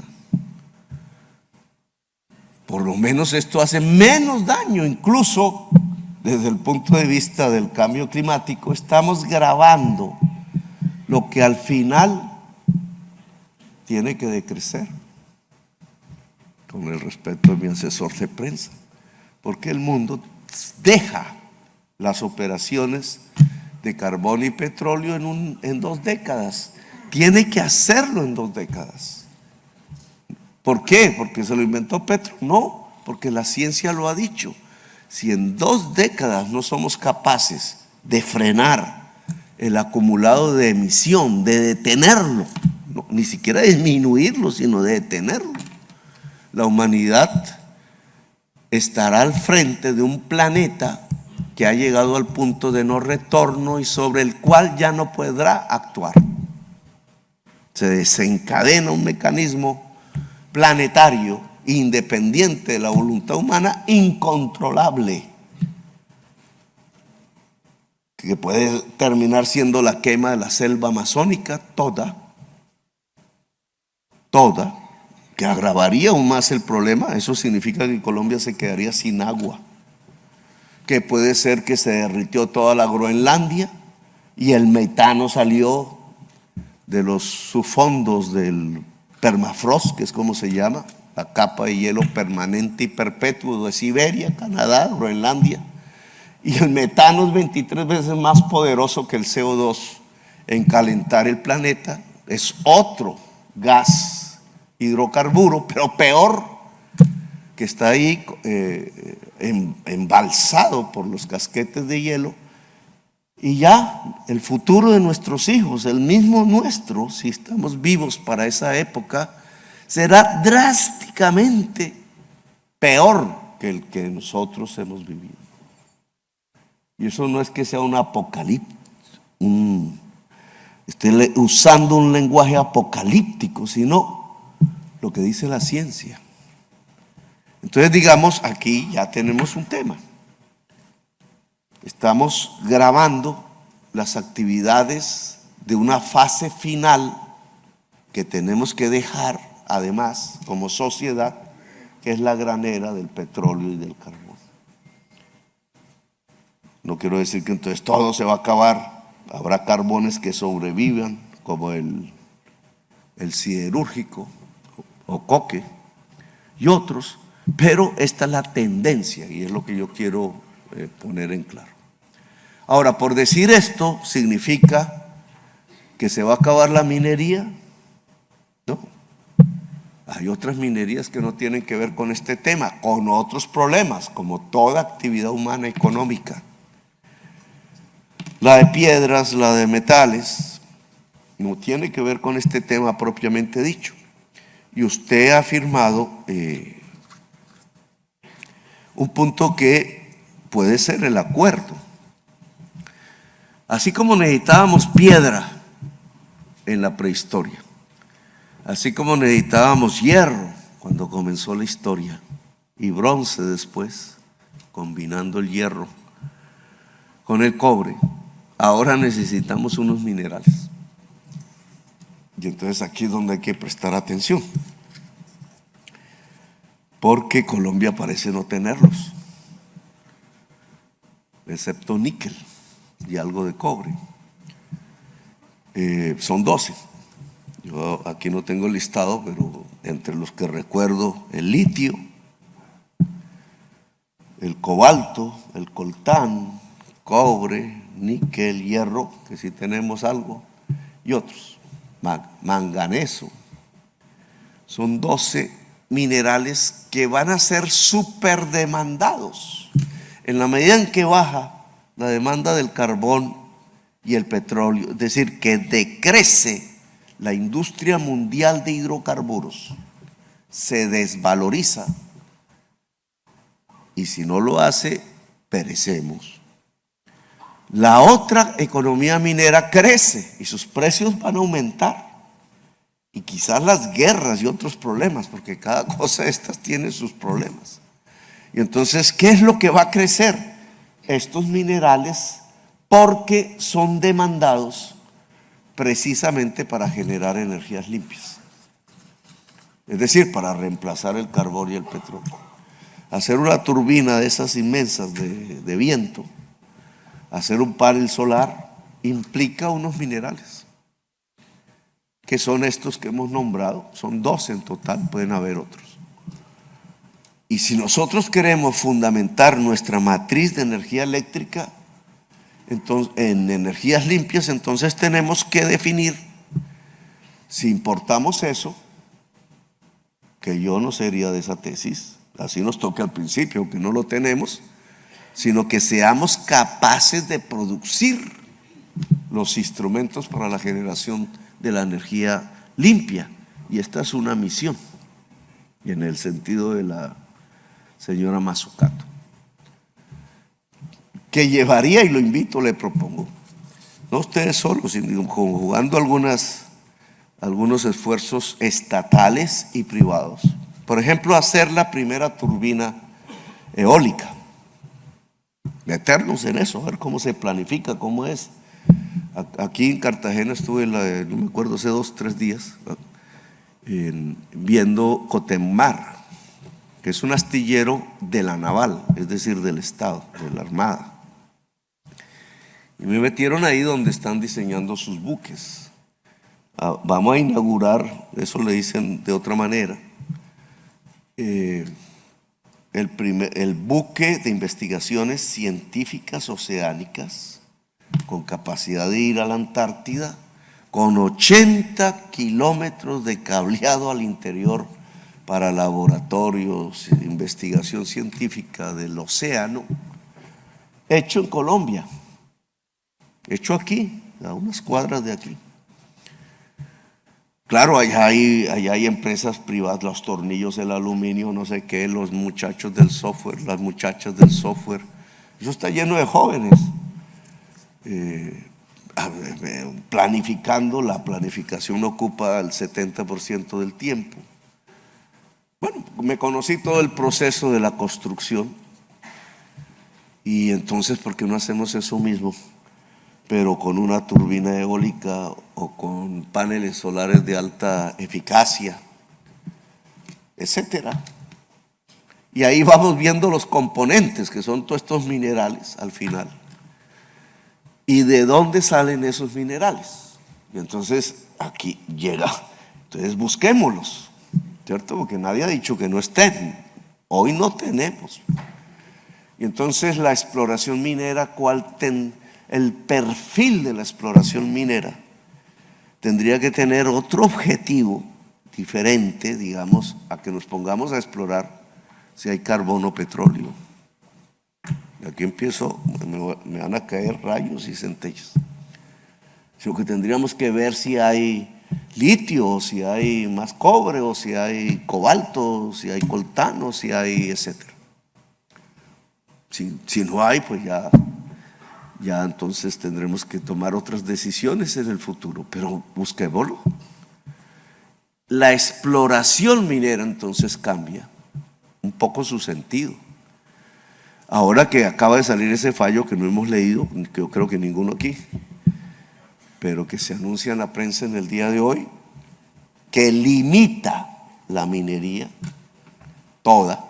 S3: Por lo menos esto hace menos daño, incluso desde el punto de vista del cambio climático. Estamos gravando lo que al final tiene que decrecer, con el respeto de mi asesor de prensa, porque el mundo deja las operaciones de carbón y petróleo en 2 décadas. Tiene que hacerlo en 2 décadas. ¿Por qué? ¿Porque se lo inventó Petro? No, porque la ciencia lo ha dicho. Si en 2 décadas no somos capaces de frenar el acumulado de emisión, de detenerlo, no, ni siquiera disminuirlo, sino de detenerlo, la humanidad estará al frente de un planeta que ha llegado al punto de no retorno y sobre el cual ya no podrá actuar. Se desencadena un mecanismo planetario independiente de la voluntad humana, incontrolable, que puede terminar siendo la quema de la selva amazónica toda, que agravaría aún más el problema. Eso significa que Colombia se quedaría sin agua, que puede ser que se derritió toda la Groenlandia y el metano salió de los subfondos del permafrost, que es como se llama, la capa de hielo permanente y perpetuo de Siberia, Canadá, Groenlandia. Y el metano es 23 veces más poderoso que el CO2 en calentar el planeta. Es otro gas hidrocarburo, pero peor, que está ahí embalsado por los casquetes de hielo. Y ya el futuro de nuestros hijos, el mismo nuestro, si estamos vivos para esa época, será drásticamente peor que el que nosotros hemos vivido. Y eso no es que sea un apocalipsis, estoy usando un lenguaje apocalíptico, sino lo que dice la ciencia. Entonces, digamos, aquí ya tenemos un tema. Estamos grabando las actividades de una fase final que tenemos que dejar, además, como sociedad, que es la gran era del petróleo y del carbón. No quiero decir que entonces todo se va a acabar. Habrá carbones que sobrevivan, como el siderúrgico o coque y otros, pero esta es la tendencia y es lo que yo quiero poner en claro. Ahora, por decir esto, ¿significa que se va a acabar la minería? No. Hay otras minerías que no tienen que ver con este tema, con otros problemas, como toda actividad humana económica. La de piedras, la de metales, no tiene que ver con este tema propiamente dicho. Y usted ha afirmado un punto que puede ser el acuerdo. Así como necesitábamos piedra en la prehistoria, así como necesitábamos hierro cuando comenzó la historia y bronce después, combinando el hierro con el cobre, ahora necesitamos unos minerales. Y entonces aquí es donde hay que prestar atención, porque Colombia parece no tenerlos, excepto níquel y algo de cobre. Son 12. Yo aquí no tengo el listado, pero entre los que recuerdo: el litio, el cobalto, el coltán, cobre, níquel, hierro, que sí tenemos algo, y otros, manganeso. Son 12 minerales que van a ser súper demandados. En la medida en que baja la demanda del carbón y el petróleo, es decir, que decrece la industria mundial de hidrocarburos, se desvaloriza, y si no lo hace, perecemos. La otra economía minera crece y sus precios van a aumentar, y quizás las guerras y otros problemas, porque cada cosa de estas tiene sus problemas. Y entonces, ¿qué es lo que va a crecer? Estos minerales, porque son demandados precisamente para generar energías limpias, es decir, para reemplazar el carbón y el petróleo. Hacer una turbina de esas inmensas de viento, hacer un panel solar, implica unos minerales, que son estos que hemos nombrado. Son 12 en total, pueden haber otros. Y si nosotros queremos fundamentar nuestra matriz de energía eléctrica en energías limpias, entonces tenemos que definir si importamos eso, que yo no sería de esa tesis, así nos toca al principio, que no lo tenemos, sino que seamos capaces de producir los instrumentos para la generación de la energía limpia. Y esta es una misión, y en el sentido de señora Mazzucato, que llevaría, y lo invito, le propongo, no ustedes solos, sino conjugando algunos esfuerzos estatales y privados. Por ejemplo, hacer la primera turbina eólica, meternos en eso, a ver cómo se planifica, cómo es. Aquí en Cartagena estuve, no me acuerdo, hace 2 o 3 días, viendo Cotemar, que es un astillero de la naval, es decir, del Estado, de la Armada. Y me metieron ahí donde están diseñando sus buques. Vamos a inaugurar, eso le dicen de otra manera, el buque de investigaciones científicas oceánicas con capacidad de ir a la Antártida, con 80 kilómetros de cableado al interior para laboratorios de investigación científica del océano, hecho en Colombia, hecho aquí, a unas cuadras de aquí. Claro, allá hay empresas privadas, los tornillos, el aluminio, no sé qué, los muchachos del software, las muchachas del software. Eso está lleno de jóvenes. Planificando, la planificación ocupa el 70% del tiempo. Bueno, me conocí todo el proceso de la construcción y entonces, ¿por qué no hacemos eso mismo? Pero con una turbina eólica o con paneles solares de alta eficacia, etcétera. Y ahí vamos viendo los componentes, que son todos estos minerales al final. ¿Y de dónde salen esos minerales? Y entonces aquí llega. Entonces busquémoslos, ¿cierto? Porque nadie ha dicho que no estén. Hoy no tenemos. Y entonces la exploración minera, el perfil de la exploración minera tendría que tener otro objetivo diferente, digamos, a que nos pongamos a explorar si hay carbón o petróleo. Y aquí empiezo, me van a caer rayos y centellas. Sino que tendríamos que ver si hay litio, o si hay más cobre, o si hay cobalto, o si hay coltano, si hay etcétera. Si no hay, pues ya entonces tendremos que tomar otras decisiones en el futuro, pero busquémoslo. La exploración minera entonces cambia un poco su sentido. Ahora que acaba de salir ese fallo que no hemos leído, que yo creo que ninguno aquí, pero que se anuncia en la prensa en el día de hoy, que limita la minería toda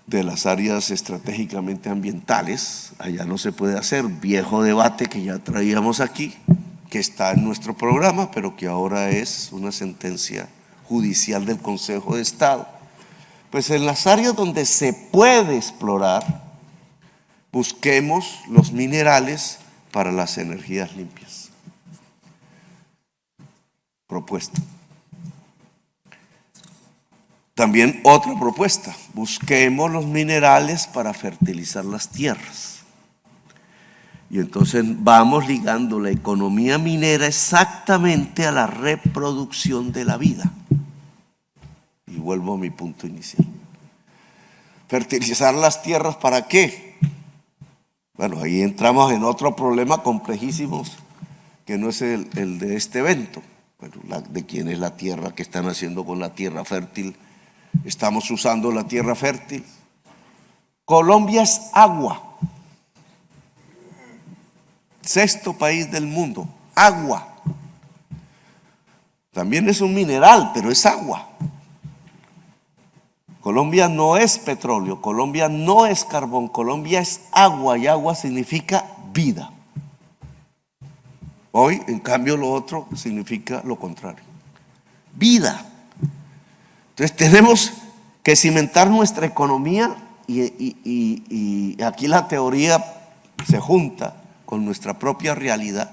S3: de las áreas estratégicamente ambientales. Allá no se puede hacer, viejo debate que ya traíamos aquí, que está en nuestro programa, pero que ahora es una sentencia judicial del Consejo de Estado. Pues en las áreas donde se puede explorar, busquemos los minerales para las energías limpias. Propuesta. También otra propuesta, busquemos los minerales para fertilizar las tierras. Y entonces vamos ligando la economía minera exactamente a la reproducción de la vida. Y vuelvo a mi punto inicial. ¿Fertilizar las tierras para qué? Bueno, ahí entramos en otro problema complejísimo, que no es el de este evento. Bueno, de quién es la tierra, qué están haciendo con la tierra fértil. Estamos usando la tierra fértil. Colombia es agua. 6º país del mundo, agua. También es un mineral, pero es agua. Colombia no es petróleo, Colombia no es carbón, Colombia es agua, y agua significa vida. Hoy, en cambio, lo otro significa lo contrario, vida. Entonces tenemos que cimentar nuestra economía y aquí la teoría se junta con nuestra propia realidad.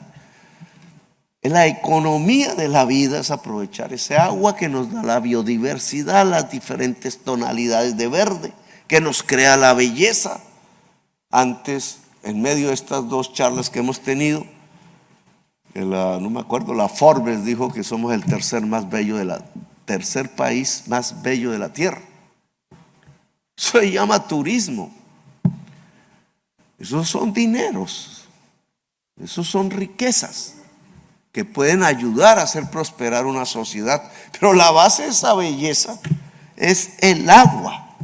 S3: La economía de la vida es aprovechar ese agua que nos da la biodiversidad, las diferentes tonalidades de verde, que nos crea la belleza. Antes, en medio de estas 2 charlas que hemos tenido, no me acuerdo, la Forbes dijo que somos el tercer país más bello de la tierra. Eso se llama turismo. Esos son dineros, esos son riquezas que pueden ayudar a hacer prosperar una sociedad. Pero la base de esa belleza es el agua.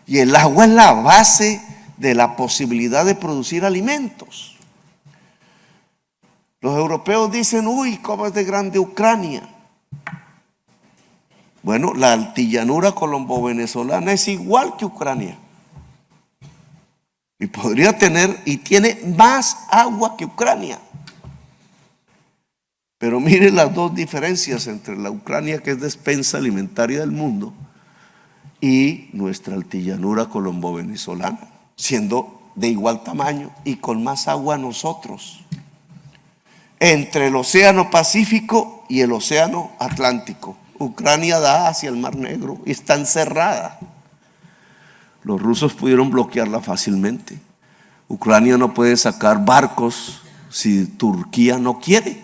S3: Y el agua es la base de la posibilidad de producir alimentos. Los europeos dicen, uy, ¿cómo es de grande Ucrania? Bueno, la altillanura colombo-venezolana es igual que Ucrania. Y podría tener, y tiene más agua que Ucrania. Pero mire las dos diferencias entre la Ucrania, que es despensa alimentaria del mundo, y nuestra altillanura colombo-venezolana, siendo de igual tamaño y con más agua nosotros. Entre el océano Pacífico y el océano Atlántico. Ucrania da hacia el Mar Negro y está encerrada. Los rusos pudieron bloquearla fácilmente. Ucrania no puede sacar barcos si Turquía no quiere.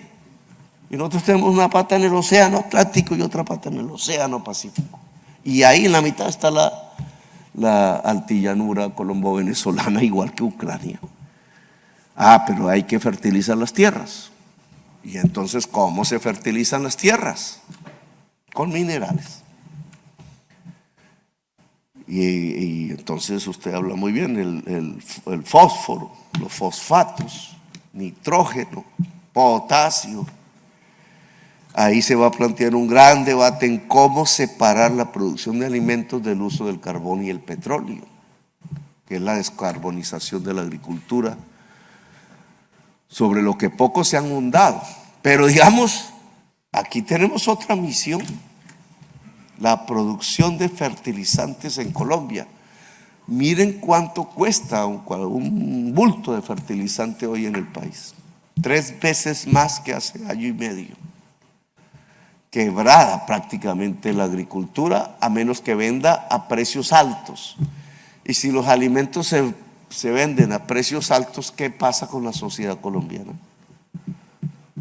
S3: Y nosotros tenemos una pata en el océano Atlántico y otra pata en el océano Pacífico. Y ahí en la mitad está la altillanura colombo-venezolana, igual que Ucrania. Pero hay que fertilizar las tierras. Y entonces, ¿cómo se fertilizan las tierras? Con minerales. Y entonces usted habla muy bien, el fósforo, los fosfatos, nitrógeno, potasio. Ahí se va a plantear un gran debate en cómo separar la producción de alimentos del uso del carbón y el petróleo, que es la descarbonización de la agricultura, sobre lo que poco se han hundado. Pero digamos, aquí tenemos otra misión, la producción de fertilizantes en Colombia. Miren cuánto cuesta un bulto de fertilizante hoy en el país. 3 veces más que hace año y medio. Quebrada prácticamente la agricultura, a menos que venda a precios altos. Y si los alimentos se venden a precios altos, ¿qué pasa con la sociedad colombiana?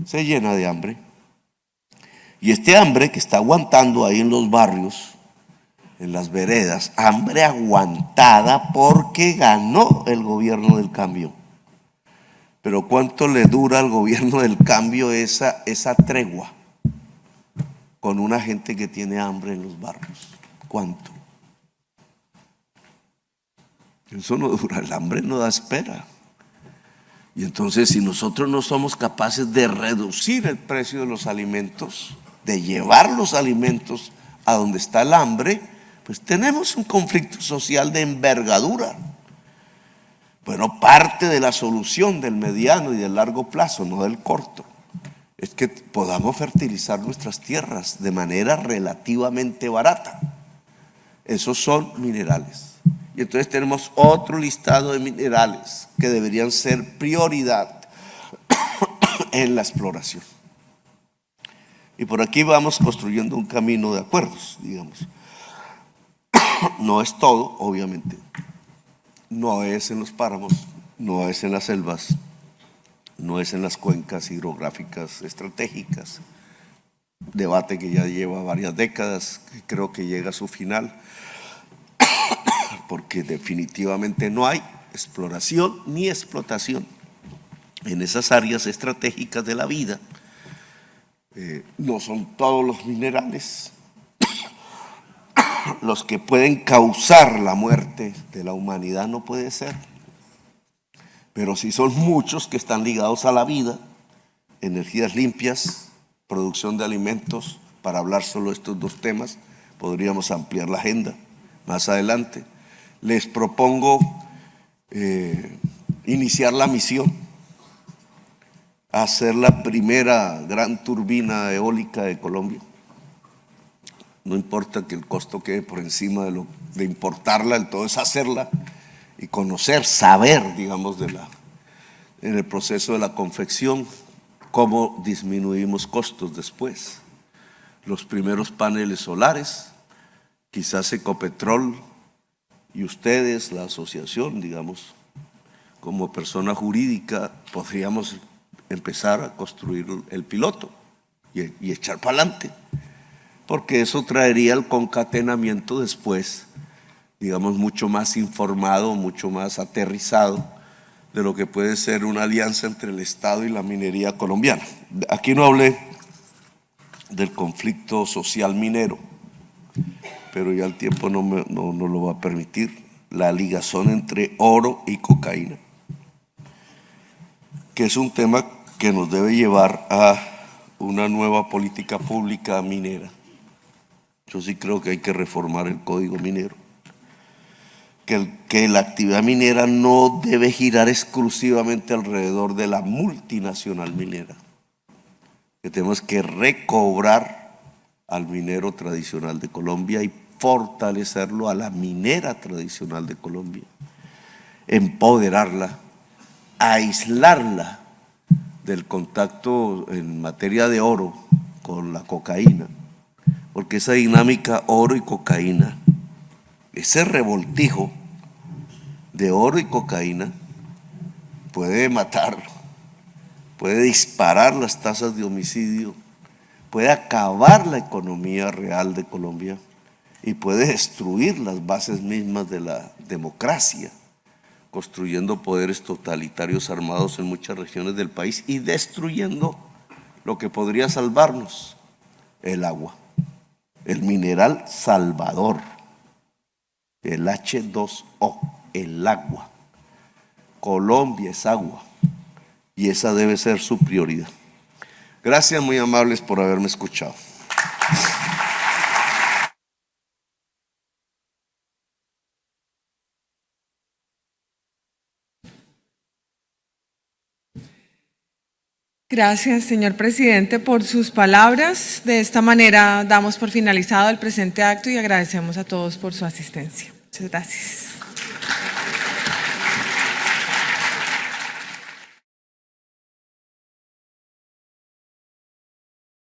S3: Se llena de hambre. Y este hambre que está aguantando ahí en los barrios, en las veredas, hambre aguantada porque ganó el gobierno del cambio. Pero ¿cuánto le dura al gobierno del cambio esa tregua con una gente que tiene hambre en los barrios? ¿Cuánto? Eso no dura, el hambre no da espera. Y entonces, si nosotros no somos capaces de reducir el precio de los alimentos, de llevar los alimentos a donde está el hambre, pues tenemos un conflicto social de envergadura. Bueno, parte de la solución del mediano y del largo plazo, no del corto, es que podamos fertilizar nuestras tierras de manera relativamente barata. Esos son minerales. Y entonces tenemos otro listado de minerales que deberían ser prioridad en la exploración. Y por aquí vamos construyendo un camino de acuerdos, digamos. No es todo, obviamente. No es en los páramos, no es en las selvas, no es en las cuencas hidrográficas estratégicas. Debate que ya lleva varias décadas, que creo que llega a su final, porque definitivamente no hay exploración ni explotación en esas áreas estratégicas de la vida. No son todos los minerales los que pueden causar la muerte de la humanidad, no puede ser. Pero sí son muchos que están ligados a la vida, energías limpias, producción de alimentos. Para hablar solo de estos 2 temas, podríamos ampliar la agenda más adelante. Les propongo iniciar la misión, hacer la primera gran turbina eólica de Colombia. No importa que el costo quede por encima de importarla, el todo es hacerla y conocer, saber, digamos, en el proceso de la confección, cómo disminuimos costos después. Los primeros paneles solares, quizás Ecopetrol y ustedes, la asociación, digamos, como persona jurídica, podríamos empezar a construir el piloto y echar para adelante, porque eso traería el concatenamiento después digamos, mucho más informado, mucho más aterrizado de lo que puede ser una alianza entre el Estado y la minería colombiana. Aquí no hablé del conflicto social minero, pero ya el tiempo no lo va a permitir. La ligazón entre oro y cocaína, que es un tema que nos debe llevar a una nueva política pública minera. Yo sí creo que hay que reformar el Código Minero, que la actividad minera no debe girar exclusivamente alrededor de la multinacional minera, que tenemos que recobrar al minero tradicional de Colombia y fortalecerlo a la minera tradicional de Colombia, empoderarla, aislarla del contacto en materia de oro con la cocaína, porque esa dinámica oro y cocaína, ese revoltijo de oro y cocaína puede matar, puede disparar las tasas de homicidio, puede acabar la economía real de Colombia y puede destruir las bases mismas de la democracia, construyendo poderes totalitarios armados en muchas regiones del país y destruyendo lo que podría salvarnos: el agua, el mineral salvador, el H2O, el agua. Colombia es agua y esa debe ser su prioridad. Gracias, muy amables, por haberme escuchado.
S4: Gracias, señor presidente, por sus palabras. De esta manera damos por finalizado el presente acto y agradecemos a todos por su asistencia. Muchas gracias.